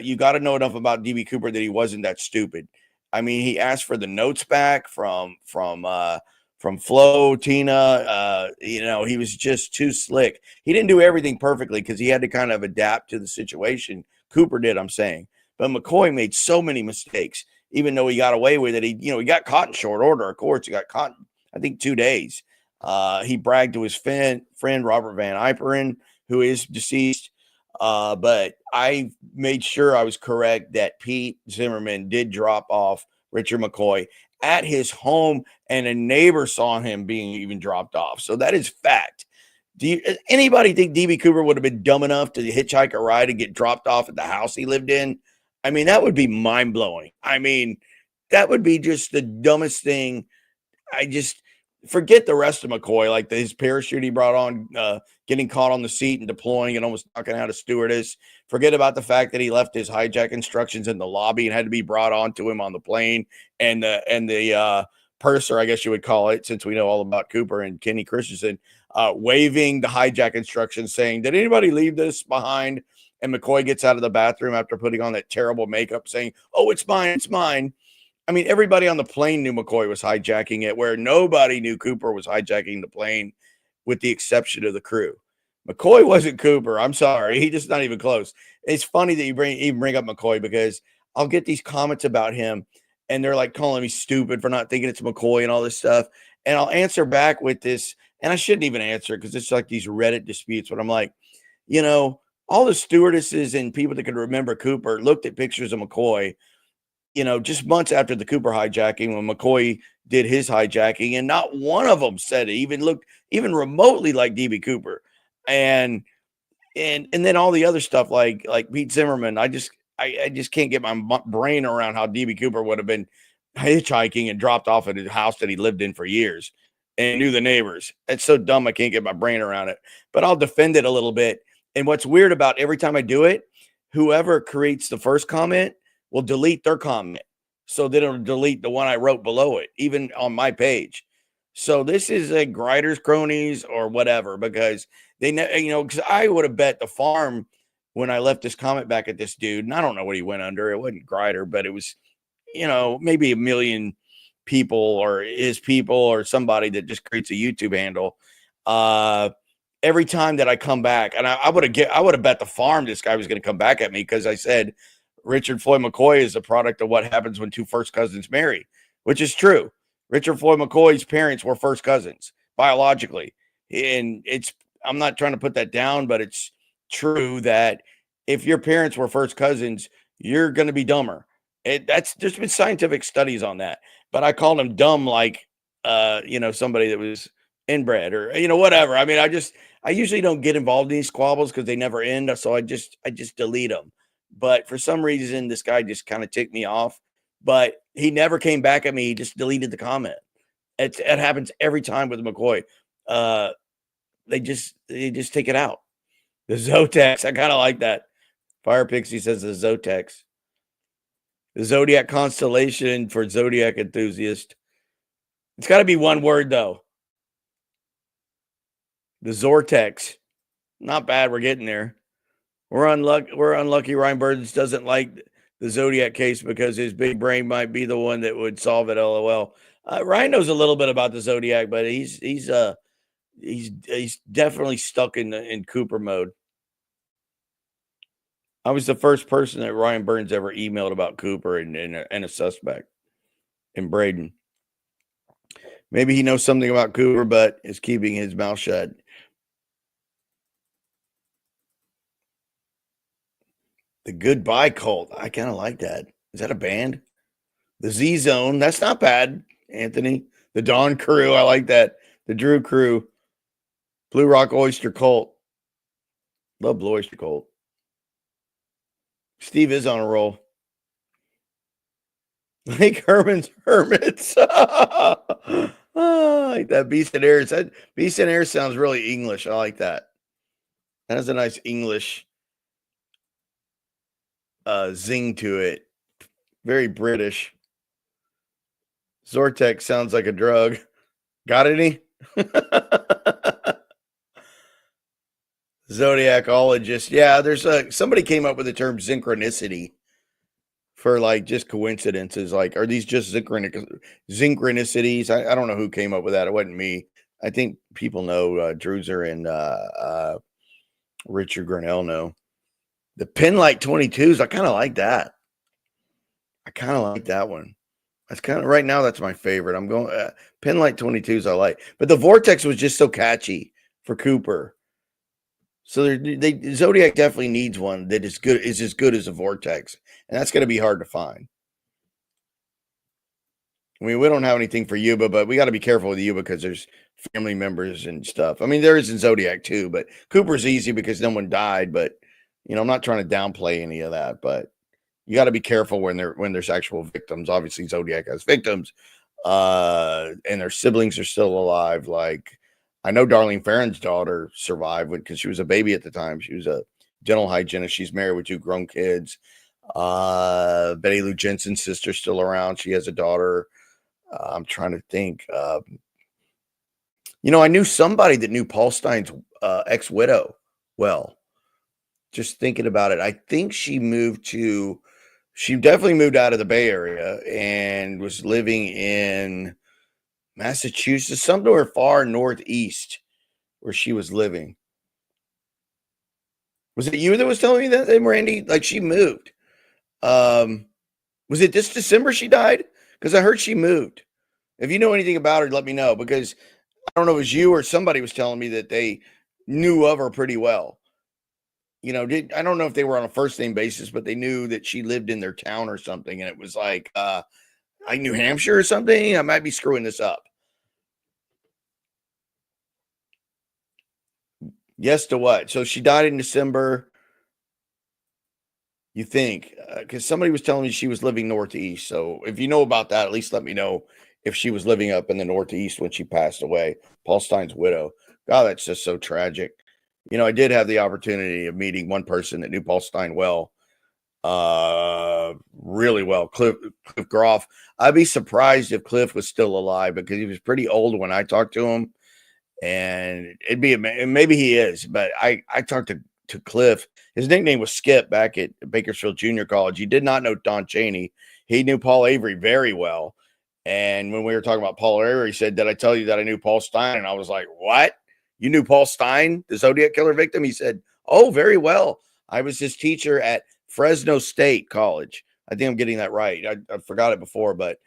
you got to know enough about DB Cooper that he wasn't that stupid. I mean, he asked for the notes back from Flo, Tina. He was just too slick. He didn't do everything perfectly because he had to kind of adapt to the situation. Cooper did, I'm saying. But McCoy made so many mistakes, even though he got away with it. He got caught in short order. Of course, he got caught, I think, 2 days. He bragged to his friend, Robert Van Yperen, who is deceased. But I made sure I was correct that Pete Zimmerman did drop off Richard McCoy at his home, and a neighbor saw him being even dropped off. So that is fact. Anybody think DB Cooper would have been dumb enough to hitchhike a ride and get dropped off at the house he lived in? I mean, that would be mind-blowing. I mean, that would be just the dumbest thing. I just forget the rest of McCoy, like his parachute he brought on, getting caught on the seat and deploying and almost knocking out a stewardess. Forget about the fact that he left his hijack instructions in the lobby and had to be brought on to him on the plane. And the purser, I guess you would call it, since we know all about Cooper and Kenny Christensen, waving the hijack instructions saying, "Did anybody leave this behind?" And McCoy gets out of the bathroom after putting on that terrible makeup saying, "Oh, it's mine, it's mine." I mean, everybody on the plane knew McCoy was hijacking it, where nobody knew Cooper was hijacking the plane, with the exception of the crew. McCoy wasn't Cooper. I'm sorry. He's just not even close. It's funny that you bring up McCoy, because I'll get these comments about him and they're like calling me stupid for not thinking it's McCoy and all this stuff. And I'll answer back with this, and I shouldn't even answer because it's like these Reddit disputes, but I'm like, all the stewardesses and people that could remember Cooper looked at pictures of McCoy, just months after the Cooper hijacking, when McCoy did his hijacking, and not one of them said it even looked even remotely like DB Cooper. And then all the other stuff like Pete Zimmerman, I just can't get my brain around how DB Cooper would have been hitchhiking and dropped off at his house that he lived in for years and knew the neighbors. It's so dumb I can't get my brain around it. But I'll defend it a little bit. And what's weird about every time I do it, whoever creates the first comment will delete their comment. So then it'll delete the one I wrote below it, even on my page. So this is a Grider's cronies or whatever, because they because I would have bet the farm when I left this comment back at this dude, and I don't know what he went under. It wasn't Grider, but it was, maybe 1 million people or his people or somebody that just creates a YouTube handle. Every time that I come back, and I would have bet the farm this guy was going to come back at me, because I said Richard Floyd McCoy is a product of what happens when two first cousins marry, which is true. Richard Floyd McCoy's parents were first cousins biologically. And I'm not trying to put that down, but it's true that if your parents were first cousins, you're going to be dumber. There's been scientific studies on that, but I called him dumb, like, somebody that was inbred or, whatever. I mean, I usually don't get involved in these squabbles because they never end. So I just delete them. But for some reason, this guy just kind of ticked me off, but he never came back at me. He just deleted the comment. It happens every time with McCoy. They just take it out. The Zotex, I kind of like that. Fire Pixie says the Zotex. The Zodiac constellation for Zodiac enthusiast. It's got to be one word, though. The Zortex. Not bad. We're getting there. We're unlucky Ryan Burns doesn't like the Zodiac case because his big brain might be the one that would solve it, LOL. Ryan knows a little bit about the Zodiac, but he's definitely stuck in Cooper mode. I was the first person that Ryan Burns ever emailed about Cooper and a suspect in Braden. Maybe he knows something about Cooper, but is keeping his mouth shut. The Goodbye Cult. I kind of like that. Is that a band? The Z Zone. That's not bad, Anthony. The Dawn Crew. I like that. The Drew Crew. Blue Rock Oyster Cult. Love Blue Oyster Cult. Steve is on a roll. Like Herman's Hermits. I like that. Beast and Air. Beast and Air sounds really English. I like that. That has a nice English zing to it. Very British. Zortex sounds like a drug. Got any? Zodiacologist. Yeah, there's somebody came up with the term synchronicity for like just coincidences. Like, are these just synchronicities? I don't know who came up with that. It wasn't me. I think people know. Druzer and Richard Grinnell know. The Pinlight 22s. I kind of like that. I kind of like that one. That's kind of right now. That's my favorite. I'm going Pinlight 22s. I like, but the Vortex was just so catchy for Cooper. So Zodiac definitely needs one that is as good as a Vortex, and that's going to be hard to find. I mean, we don't have anything for Yuba, but we got to be careful with Yuba because there's family members and stuff. I mean, there is in Zodiac too, but Cooper's easy because no one died. But I'm not trying to downplay any of that, but you got to be careful when there's actual victims. Obviously, Zodiac has victims, and their siblings are still alive. Like, I know Darlene Farron's daughter survived because she was a baby at the time. She was a dental hygienist. She's married with 2 grown kids. Betty Lou Jensen's sister's still around. She has a daughter. I'm trying to think. I knew somebody that knew Paul Stein's ex-widow well. Just thinking about it, I think she definitely moved out of the Bay Area and was living in Massachusetts, somewhere far northeast where she was living. Was it you that was telling me that, Randy? Like, she moved. Was it this December she died? Because I heard she moved. If you know anything about her, let me know, because I don't know if it was you or somebody was telling me that they knew of her pretty well. I don't know if they were on a first name basis, but they knew that she lived in their town or something. And it was like New Hampshire or something. I might be screwing this up. Yes to what? So she died in December. You think? Because somebody was telling me she was living northeast. So if you know about that, at least let me know if she was living up in the northeast when she passed away. Paul Stein's widow. God, that's just so tragic. I did have the opportunity of meeting one person that knew Paul Stein well, really well, Cliff Groff. I'd be surprised if Cliff was still alive because he was pretty old when I talked to him, and maybe he is, but I talked to Cliff. His nickname was Skip back at Bakersfield Junior College. He did not know Don Cheney. He knew Paul Avery very well, and when we were talking about Paul Avery, he said, "Did I tell you that I knew Paul Stein?" And I was like, "What? You knew Paul Stein, the Zodiac killer victim?" He said, "Oh, very well. I was his teacher at Fresno State College." I think I'm getting that right. I forgot it before, but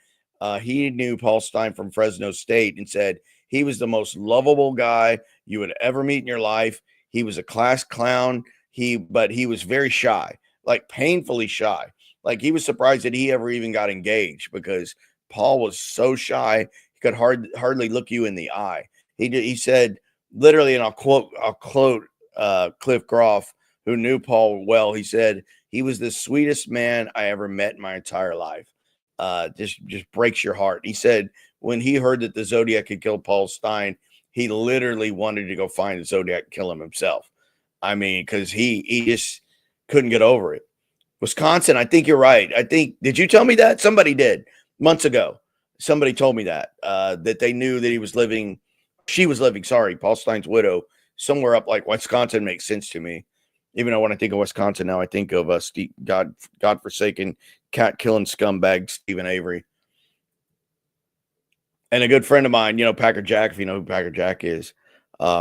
he knew Paul Stein from Fresno State and said he was the most lovable guy you would ever meet in your life. He was a class clown. But he was very shy, like painfully shy. Like he was surprised that he ever even got engaged because Paul was so shy he could hardly look you in the eye. He said literally, and I'll quote Cliff Groff, who knew Paul well. He said he was the sweetest man I ever met in my entire life. Just breaks your heart. He said when he heard that the Zodiac had killed Paul Stein, he literally wanted to go find the Zodiac and kill him himself. I mean, because he just couldn't get over it. Wisconsin, I think you're right. Did you tell me that? Somebody did months ago. Somebody told me that they knew that she was living, Paul Stein's widow, somewhere up like Wisconsin makes sense to me. Even though when I think of Wisconsin now, I think of godforsaken, cat-killing scumbag Stephen Avery. And a good friend of mine, Packer Jack, if you know who Packer Jack is,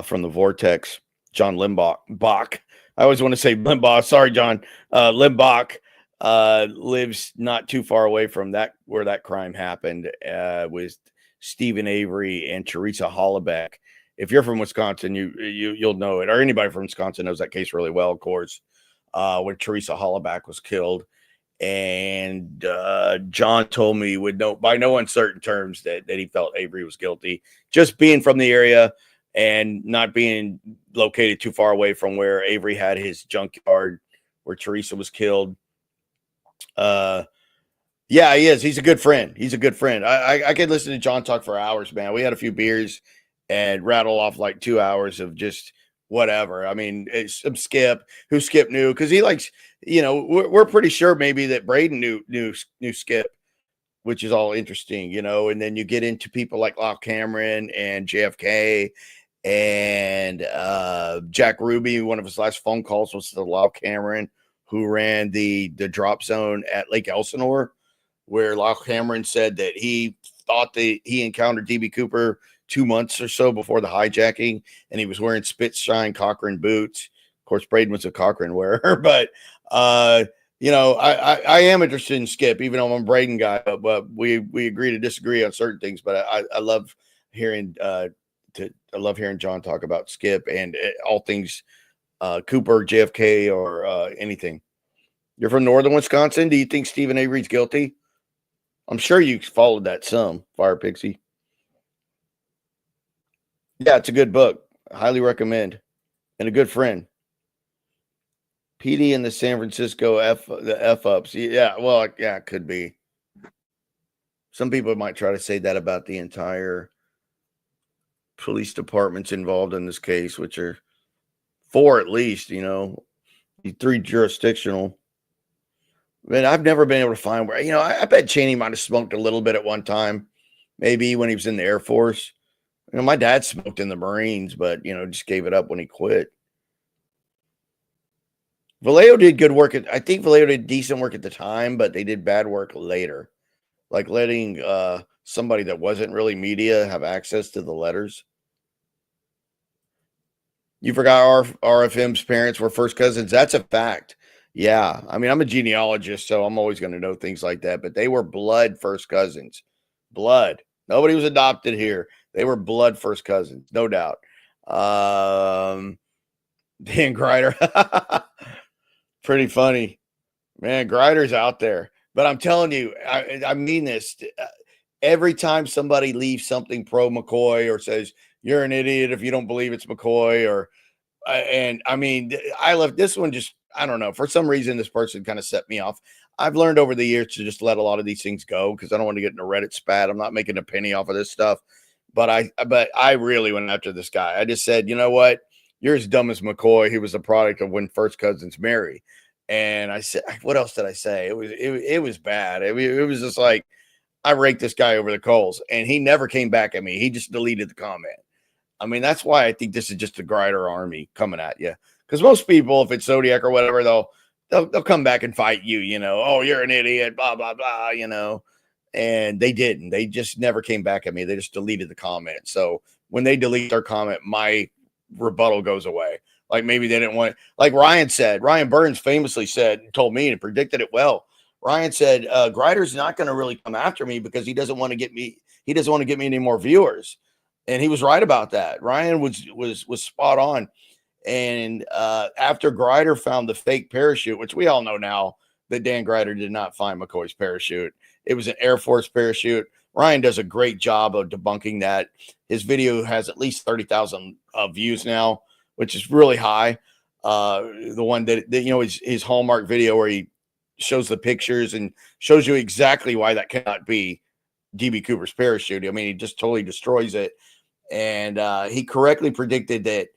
from the Vortex, John Limbach. I always want to say Limbaugh. Sorry, John. Limbach lives not too far away from where that crime happened with Stephen Avery and Teresa Hollaback. If you're from Wisconsin, you'll know it, or anybody from Wisconsin knows that case really well, of course, where Teresa Hollaback was killed. And John told me by no uncertain terms that he felt Avery was guilty, just being from the area and not being located too far away from where Avery had his junkyard where Teresa was killed. Yeah, he is. He's a good friend. I could listen to John talk for hours, man. We had a few beers and rattle off like 2 hours of just whatever. I mean, it's some Skip, who Skip knew, because he likes, we're pretty sure maybe that Braden knew Skip, which is all interesting, and then you get into people like Lyle Cameron and JFK and Jack Ruby. One of his last phone calls was to Lyle Cameron, who ran the drop zone at Lake Elsinore, where Lyle Cameron said that he thought that he encountered DB Cooper 2 months or so before the hijacking, and he was wearing Spitshine Cochran boots. Of course, Braden was a Cochran wearer, but I am interested in Skip, even though I'm a Braden guy. But we agree to disagree on certain things. But I love hearing John talk about Skip and all things Cooper, JFK, or anything. You're from northern Wisconsin. Do you think Stephen Avery's guilty? I'm sure you followed that some, Fire Pixie. Yeah, it's a good book. I highly recommend. And a good friend. PD and the San Francisco F-ups. Yeah, well, yeah, it could be. Some people might try to say that about the entire police departments involved in this case, which are 4 at least, 3 jurisdictional. But I've never been able to find where, I bet Cheney might have smoked a little bit at one time, maybe when he was in the Air Force. My dad smoked in the Marines, but, just gave it up when he quit. Vallejo did good work. I think Vallejo did decent work at the time, but they did bad work later. Like letting somebody that wasn't really media have access to the letters. You forgot RFM's parents were first cousins. That's a fact. Yeah. I mean, I'm a genealogist, so I'm always going to know things like that. But they were blood first cousins. Blood. Nobody was adopted here. They were blood first cousins, no doubt. Dan Greider. Pretty funny. Man, Greider's out there. But I'm telling you, I mean this. Every time somebody leaves something pro McCoy or says, you're an idiot if you don't believe it's McCoy, I left this one just, I don't know. For some reason, this person kind of set me off. I've learned over the years to just let a lot of these things go because I don't want to get in a Reddit spat. I'm not making a penny off of this stuff. But I really went after this guy. I just said, you know what? You're as dumb as McCoy. He was a product of when first cousins marry. And I said, what else did I say? It was bad. It was just like, I raked this guy over the coals, and he never came back at me. He just deleted the comment. I mean, that's why I think this is just a Greider army coming at you. Because most people, if it's Zodiac or whatever, they'll come back and fight you. Oh, you're an idiot, blah blah blah. And they didn't. They just never came back at me. They just deleted the comment. So when they delete their comment, my rebuttal goes away. Like maybe they didn't want, like Ryan said, Ryan Burns famously said, told me and predicted it well. Ryan said, Greider's not going to really come after me because he doesn't want to get me any more viewers. And he was right about that. Ryan was spot on. And after Grider found the fake parachute, which we all know now that Dan Grider did not find McCoy's parachute, it was an Air Force parachute. Ryan does a great job of debunking that. His video has at least 30,000 views now, which is really high. The one that you know, his hallmark video where he shows the pictures and shows you exactly why that cannot be DB Cooper's parachute. I mean, he just totally destroys it. And he correctly predicted that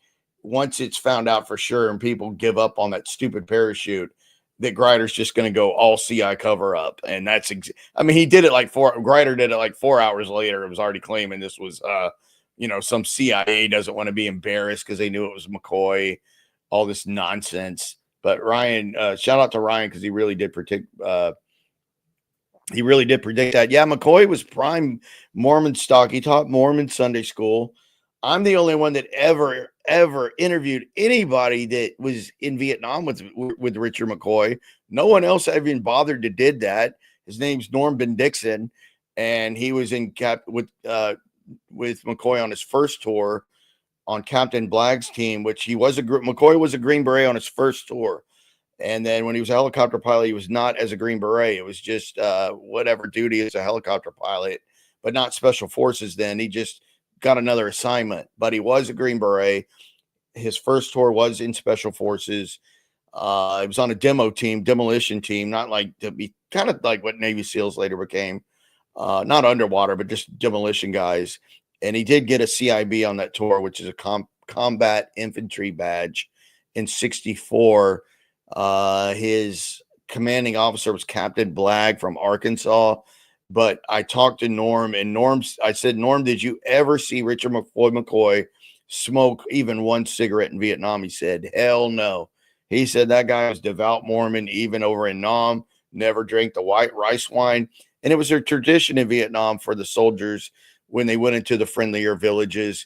once it's found out for sure and people give up on that stupid parachute, that Grider's just going to go all CI cover up. And that's, I mean, he did it like Grider did it like 4 hours later. It was already claiming this was, you know, some CIA doesn't want to be embarrassed because they knew it was McCoy, all this nonsense. But Ryan, shout out to Ryan because he really did predict that. Yeah, McCoy was prime Mormon stock. He taught Mormon Sunday school. I'm the only one that ever interviewed anybody that was in Vietnam with Richard McCoy. No one else even bothered to did that. His name's Norm Ben Dixon, and he was in with McCoy on his first tour on Captain Blagg's team, which McCoy was a Green Beret on his first tour. And then when he was a helicopter pilot, he was not as a Green Beret. It was just whatever duty as a helicopter pilot, but not Special Forces then. He just got another assignment, but he was a Green Beret. His first tour was in Special Forces. He was on a demolition team, not like to be kind of like what Navy SEALs later became. Not underwater, but just demolition guys. And he did get a CIB on that tour, which is a combat infantry badge in 1964. His commanding officer was Captain Blagg from Arkansas. But I talked to Norm, and I said, Norm, did you ever see Richard McCoy smoke even one cigarette in Vietnam? He said, hell no. He said that guy was devout Mormon, even over in Nam, never drank the white rice wine. And it was a tradition in Vietnam for the soldiers when they went into the friendlier villages,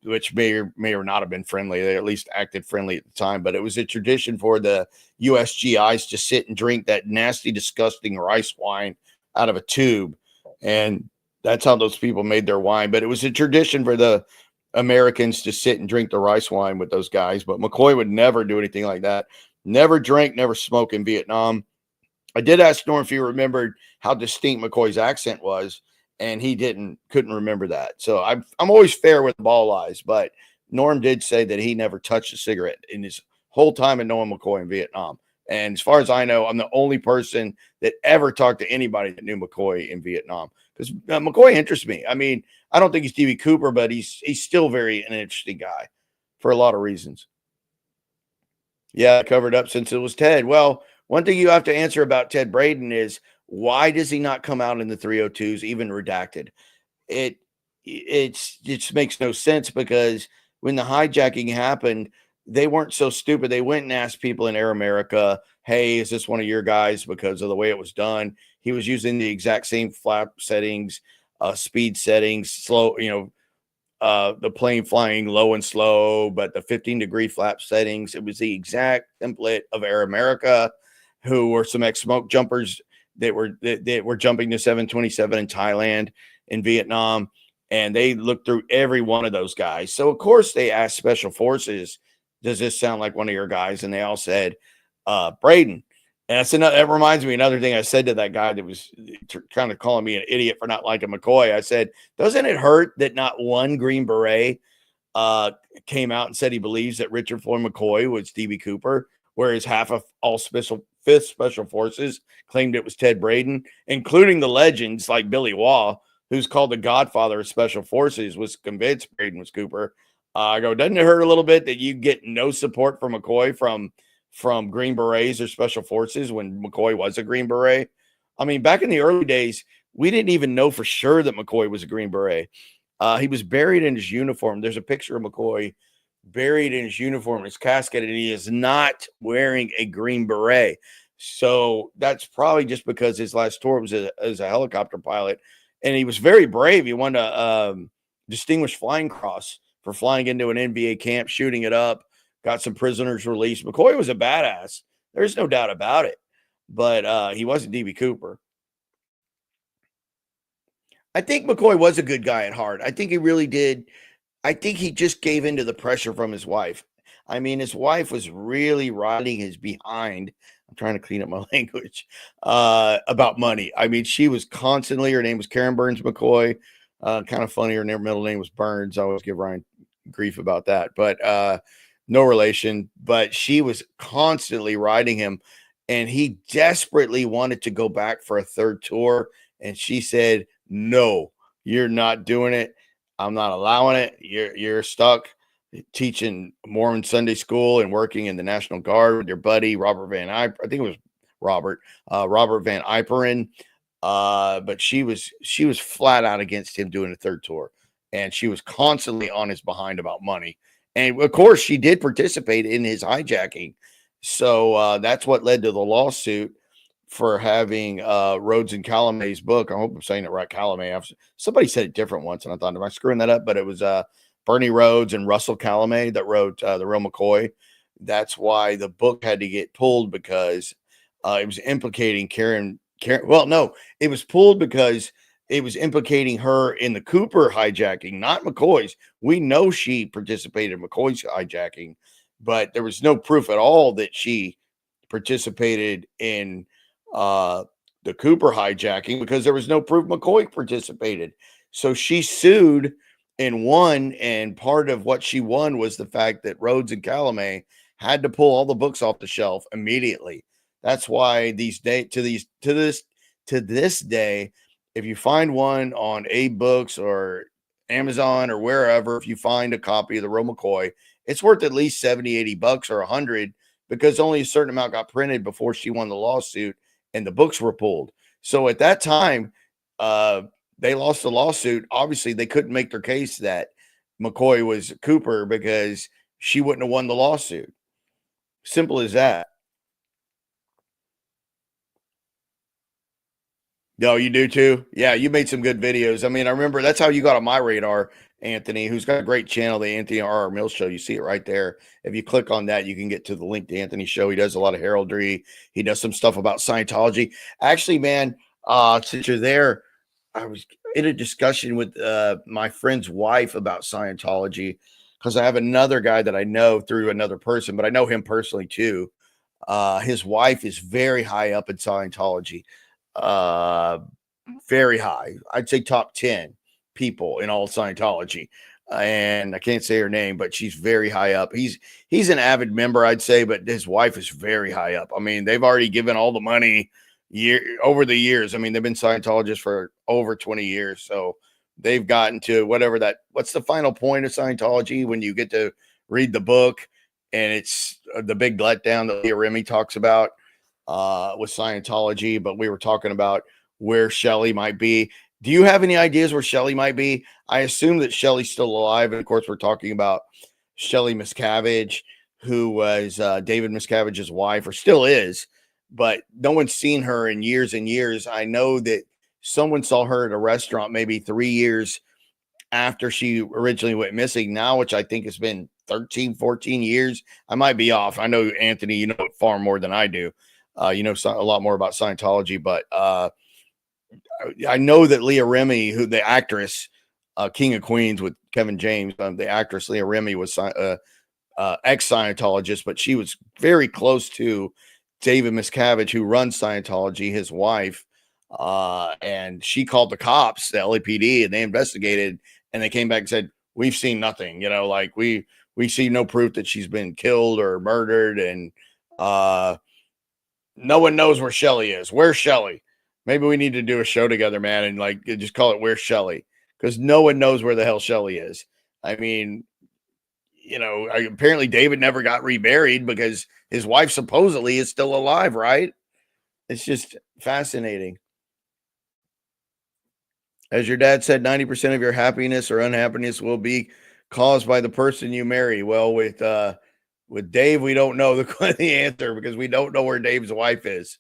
which may or not have been friendly. They at least acted friendly at the time, but it was a tradition for the USGIs to sit and drink that nasty, disgusting rice wine out of a tube. And that's how those people made their wine. But it was a tradition for the Americans to sit and drink the rice wine with those guys. But McCoy would never do anything like that. Never drank, never smoked in Vietnam. I did ask Norm if he remembered how distinct McCoy's accent was, and he couldn't remember that. So I'm always fair with ball eyes, but Norm did say that he never touched a cigarette in his whole time in knowing McCoy in Vietnam. And as far as I know, I'm the only person that ever talked to anybody that knew McCoy in Vietnam, because McCoy interests me. I mean, I don't think he's DB Cooper, but he's still an interesting guy for a lot of reasons. Yeah, covered up since it was Ted. Well, one thing you have to answer about Ted Braden is, why does he not come out in the 302s, even redacted? It just makes no sense, because when the hijacking happened, they weren't so stupid. They went and asked people in Air America, hey, is this one of your guys? Because of the way it was done. He was using the exact same flap settings, speed settings, slow, the plane flying low and slow, but the 15-degree flap settings. It was the exact template of Air America, who were some ex-smoke jumpers that were jumping to 727 in Thailand, in Vietnam, and they looked through every one of those guys. So of course they asked Special Forces, does this sound like one of your guys? And they all said, Braden. And that reminds me, another thing I said to that guy that was kind of calling me an idiot for not liking McCoy. I said, doesn't it hurt that not one Green Beret came out and said he believes that Richard Floyd McCoy was DB Cooper, whereas half of all 5th Special Forces claimed it was Ted Braden, including the legends like Billy Waugh, who's called the godfather of Special Forces, was convinced Braden was Cooper. I go, doesn't it hurt a little bit that you get no support from McCoy from Green Berets or Special Forces when McCoy was a Green Beret? I mean, back in the early days, we didn't even know for sure that McCoy was a Green Beret. He was buried in his uniform. There's a picture of McCoy buried in his uniform, his casket, and he is not wearing a Green Beret. So that's probably just because his last tour was as a helicopter pilot, and he was very brave. He won a Distinguished Flying Cross for flying into an NBA camp, shooting it up, got some prisoners released. McCoy was a badass. There's no doubt about it, but he wasn't DB Cooper. I think McCoy was a good guy at heart. I think he really did. I think he just gave into the pressure from his wife. I mean, his wife was really riding his behind. I'm trying to clean up my language about money. I mean, she was constantly, her name was Karen Burns McCoy. Kind of funny. Her middle name was Burns. I always give Ryan grief about that, but no relation. But she was constantly riding him, and he desperately wanted to go back for a third tour. And she said, "No, you're not doing it. I'm not allowing it. You're stuck teaching Mormon Sunday school and working in the National Guard with your buddy Robert Van I think it was Robert Van Yperen. But she was flat out against him doing a third tour, and she was constantly on his behind about money. And of course, she did participate in his hijacking. So that's what led to the lawsuit for having Rhodes and Calamay's book. I hope I'm saying it right. Calamay. Somebody said it different once, and I thought, am I screwing that up? But it was Bernie Rhodes and Russell Calamay that wrote the Real McCoy. That's why the book had to get pulled, because it was implicating Karen. Well, no, it was pulled because it was implicating her in the Cooper hijacking, not McCoy's. We know she participated in McCoy's hijacking, but there was no proof at all that she participated in the Cooper hijacking, because there was no proof McCoy participated. So she sued and won, and part of what she won was the fact that Rhodes and Calamay had to pull all the books off the shelf immediately. That's why to this day, if you find one on Abe Books or Amazon or wherever, if you find a copy of the Real McCoy, it's worth at least 70, 80 bucks or 100, because only a certain amount got printed before she won the lawsuit and the books were pulled. So at that time, they lost the lawsuit. Obviously, they couldn't make their case that McCoy was Cooper, because she wouldn't have won the lawsuit. Simple as that. No, you do too? Yeah, you made some good videos. I mean, I remember that's how you got on my radar, Anthony, who's got a great channel, the Anthony R.R. Mills Show. You see it right there. If you click on that, you can get to the link to Anthony's show. He does a lot of heraldry. He does some stuff about Scientology. Actually, man, since you're there, I was in a discussion with my friend's wife about Scientology, because I have another guy that I know through another person, but I know him personally too. His wife is very high up in Scientology. Uh, Very high. I'd say top 10 people in all Scientology. And I can't say her name, but she's very high up. He's an avid member, I'd say, but his wife is very high up. I mean, they've already given all the money over the years. I mean, they've been Scientologists for over 20 years. So they've gotten to what's the final point of Scientology when you get to read the book, and it's the big letdown that Leah Remini talks about with Scientology. But we were talking about where Shelley might be. Do you have any ideas where Shelley might be? I assume that Shelley's still alive. And of course, we're talking about Shelley Miscavige, who was David Miscavige's wife, or still is, but no one's seen her in years and years. I know that someone saw her at a restaurant maybe 3 years after she originally went missing now, which I think has been 13, 14 years. I might be off. I know, Anthony, you know it far more than I do. You know a lot more about Scientology, but I know that Leah Remini, who the actress, King of Queens with Kevin James, the actress Leah Remini was ex-Scientologist, but she was very close to David Miscavige, who runs Scientology, his wife. And she called the cops, the LAPD, and they investigated, and they came back and said, we've seen nothing, you know, like we see no proof that she's been killed or murdered. And no one knows where Shelley is. Where's Shelley? Maybe we need to do a show together, man, and like just call it Where's Shelley? Because no one knows where the hell Shelley is. I mean, you know, apparently David never got remarried because his wife supposedly is still alive, right? It's just fascinating. As your dad said, 90% of your happiness or unhappiness will be caused by the person you marry. Well, with Dave, we don't know the answer, because we don't know where Dave's wife is.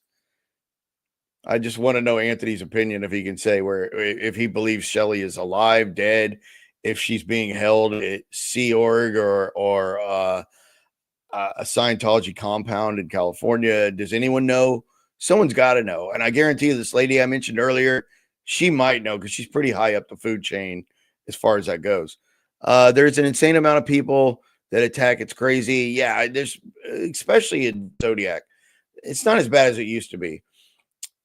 I just want to know Anthony's opinion, if he can say if he believes Shelley is alive, dead, if she's being held at Sea Org or a Scientology compound in California. Does anyone know? Someone's got to know. And I guarantee you, this lady I mentioned earlier, She might know because she's pretty high up the food chain as far as that goes. There's an insane amount of people that attack. It's crazy. Yeah, there's especially in Zodiac. It's not as bad as it used to be.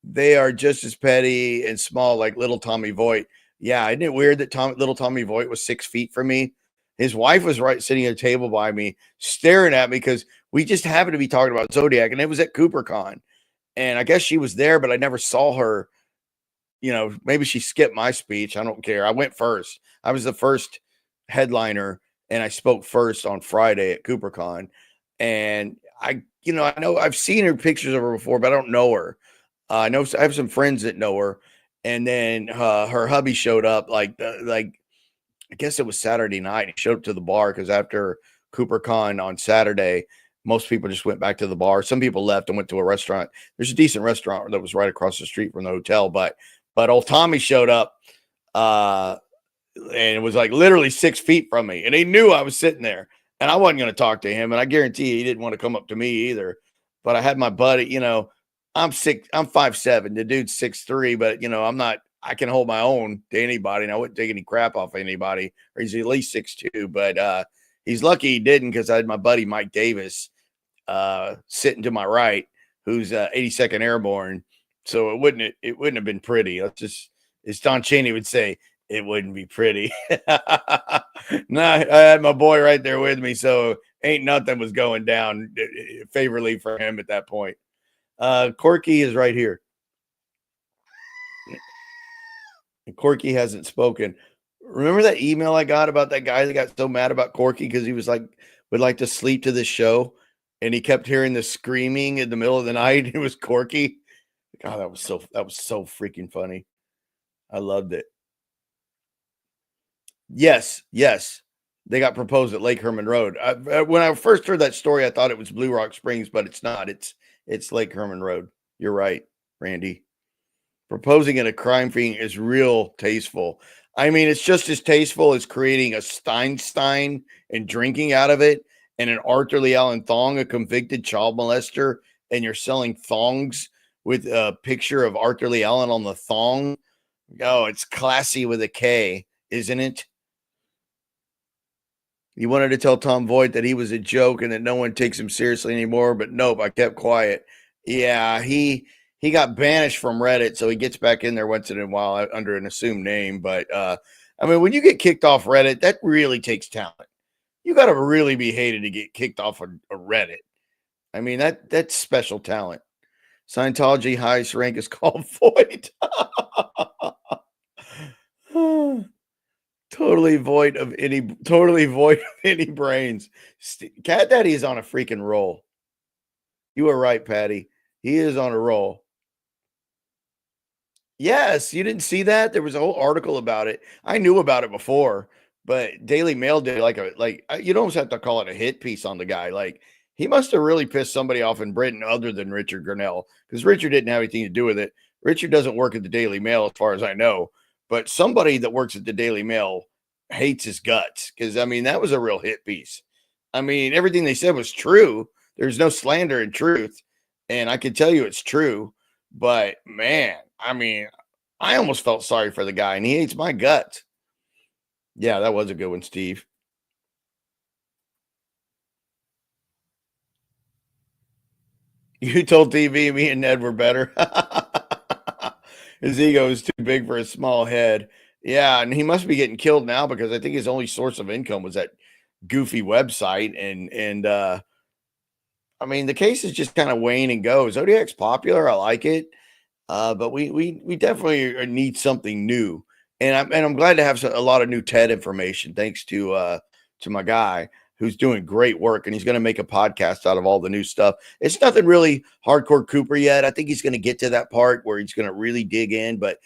They are just as petty and small, like little Tommy Voigt. Yeah, isn't it weird that little Tommy Voigt was 6 feet from me? His wife was right sitting at a table by me, staring at me because we just happened to be talking about Zodiac, and it was at CooperCon. And I guess she was there, but I never saw her. You know, maybe she skipped my speech. I don't care. I went first. I was the first headliner, and I spoke first on Friday at CooperCon. And I know I've seen her pictures of her before, but I don't know her. I have some friends that know her. And then her hubby showed up like I guess it was Saturday night. He showed up to the bar because after CooperCon on Saturday, most people just went back to the bar. Some people left and went to a restaurant. There's a decent restaurant that was right across the street from the hotel, but old Tommy showed up and it was like literally 6 feet from me. And he knew I was sitting there and I wasn't going to talk to him. And I guarantee he didn't want to come up to me either. But I had my buddy, I'm 5'7". The dude's 6'3", but I can hold my own to anybody, and I wouldn't take any crap off anybody, or he's at least 6'2". But he's lucky he didn't, because I had my buddy Mike Davis sitting to my right, who's 82nd Airborne. So it wouldn't have been pretty. Let's just, as Don Cheney would say, it wouldn't be pretty. No, I had my boy right there with me, so ain't nothing was going down favorably for him at that point. Corky is right here. And Corky hasn't spoken. Remember that email I got about that guy that got so mad about Corky because he was like, would like to sleep to this show, and he kept hearing the screaming in the middle of the night. It was Corky. God, that was so freaking funny. I loved it. Yes. They got proposed at Lake Herman Road. When I first heard that story, I thought it was Blue Rock Springs, but it's not. It's Lake Herman Road. You're right, Randy. Proposing at a crime scene is real tasteful. I mean, it's just as tasteful as creating a Steinstein and drinking out of it, and an Arthur Lee Allen thong, a convicted child molester, and you're selling thongs with a picture of Arthur Lee Allen on the thong. Oh, it's classy with a K, isn't it? You wanted to tell Tom Voigt that he was a joke and that no one takes him seriously anymore, but nope, I kept quiet. Yeah, he got banished from Reddit, so he gets back in there once in a while under an assumed name. But I mean, when you get kicked off Reddit, that really takes talent. You got to really be hated to get kicked off a Reddit. I mean, that's special talent. Scientology highest rank is called Void. Totally void of any brains. Cat Daddy is on a freaking roll. You are right, Patty. He is on a roll. Yes, you didn't see that? There was a whole article about it. I knew about it before, but Daily Mail did you'd almost have to call it a hit piece on the guy. Like, he must have really pissed somebody off in Britain other than Richard Grinnell, because Richard didn't have anything to do with it. Richard doesn't work at the Daily Mail as far as I know, but somebody that works at the Daily Mail hates his guts, because, I mean, that was a real hit piece. I mean, everything they said was true. There's no slander in truth, and I can tell you it's true. But, man, I mean, I almost felt sorry for the guy, and he hates my guts. Yeah, that was a good one, Steve. You told TV me and Ned were better. His ego is too big for his small head. Yeah, and he must be getting killed now, because I think his only source of income was that goofy website. And I mean, the case is just kind of wane and go. Zodiac's popular. I like it. But we definitely need something new. And I'm glad to have a lot of new TED information, thanks to my guy who's doing great work, and he's going to make a podcast out of all the new stuff. It's nothing really hardcore Cooper yet. I think he's going to get to that part where he's going to really dig in, but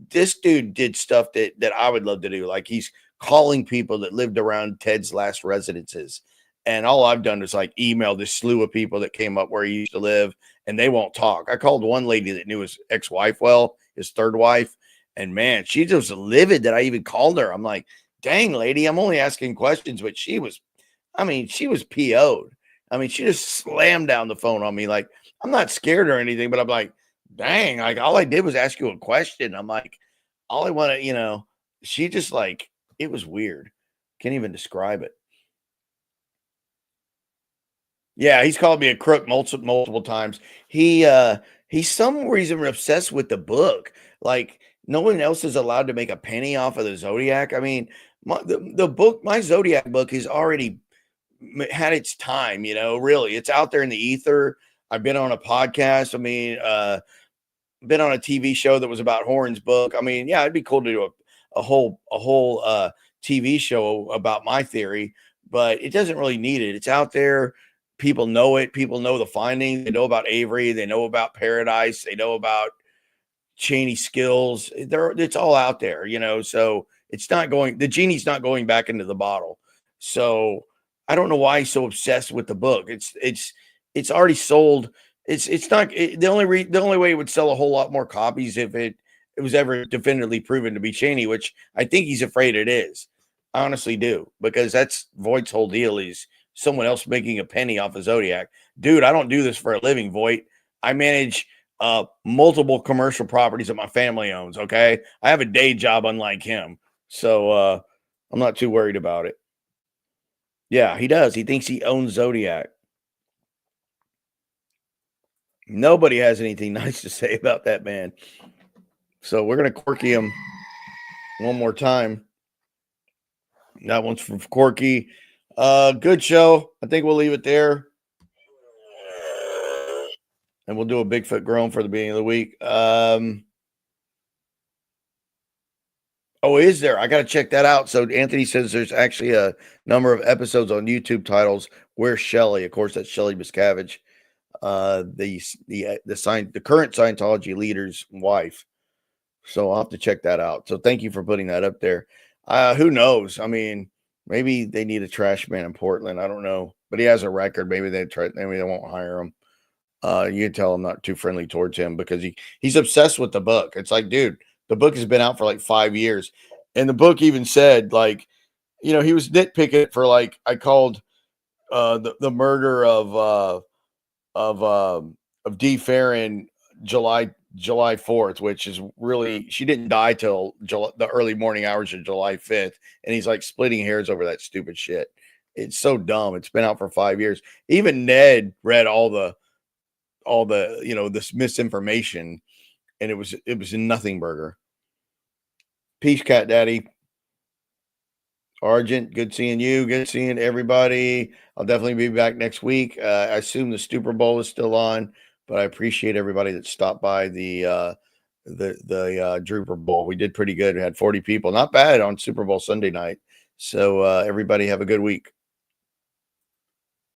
this dude did stuff that I would love to do. Like, he's calling people that lived around Ted's last residences. And all I've done is like email this slew of people that came up where he used to live, and they won't talk. I called one lady that knew his ex-wife well, his third wife, and man, she just was livid that I even called her. I'm like, dang, lady, I'm only asking questions, but she was PO'd. I mean, she just slammed down the phone on me. Like, I'm not scared or anything, but I'm like, dang, like, all I did was ask you a question. I'm like, all I want to, she just like, it was weird. Can't even describe it. Yeah, he's called me a crook multiple times. He's some reason obsessed with the book. Like no one else is allowed to make a penny off of the Zodiac. I mean, the book, my Zodiac book, has already had its time. Really, it's out there in the ether. I've been on a podcast. I mean, been on a TV show that was about Horn's book. I mean, yeah, it'd be cool to do a whole TV show about my theory, but it doesn't really need it. It's out there. People know it. People know the findings. They know about Avery. They know about Paradise. They know about Cheney skills. It's all out there, so it's not going, the genie's not going back into the bottle. So I don't know why he's so obsessed with the book. It's already sold. It's not the only way it would sell a whole lot more copies if it was ever definitively proven to be Cheney, which I think he's afraid it is. I honestly do, because that's Voight's whole deal. Is someone else making a penny off of Zodiac. Dude, I don't do this for a living, Voight. I manage multiple commercial properties that my family owns. Okay. I have a day job unlike him. So I'm not too worried about it. Yeah, he does. He thinks he owns Zodiac. Nobody has anything nice to say about that man. So we're going to Corky him one more time. That one's from Corky. Good show. I think we'll leave it there. And we'll do a Bigfoot groan for the beginning of the week. Oh, is there? I got to check that out. So Anthony says there's actually a number of episodes on YouTube titles. Where's Shelley? Of course, that's Shelley Miscavige, the current Scientology leader's wife. So I'll have to check that out. So thank you for putting that up there. Who knows? I mean, maybe they need a trash man in Portland. I don't know, but he has a record. Maybe they won't hire him. You can tell I'm not too friendly towards him because he's obsessed with the book. It's like, dude, the book has been out for like 5 years. And the book even said, like, he was nitpicking for, like, I called the murder of D. Farron July 4th, which is really, she didn't die till the early morning hours of July 5th. And he's like splitting hairs over that stupid shit. It's so dumb. It's been out for 5 years. Even Ned read all the this misinformation, and it was a nothing burger. Peace, Cat Daddy. Argent, good seeing you. Good seeing everybody. I'll definitely be back next week. I assume the Drewperbowl is still on, but I appreciate everybody that stopped by the Drewperbowl. We did pretty good. We had 40 people. Not bad on Super Bowl Sunday night. So everybody have a good week.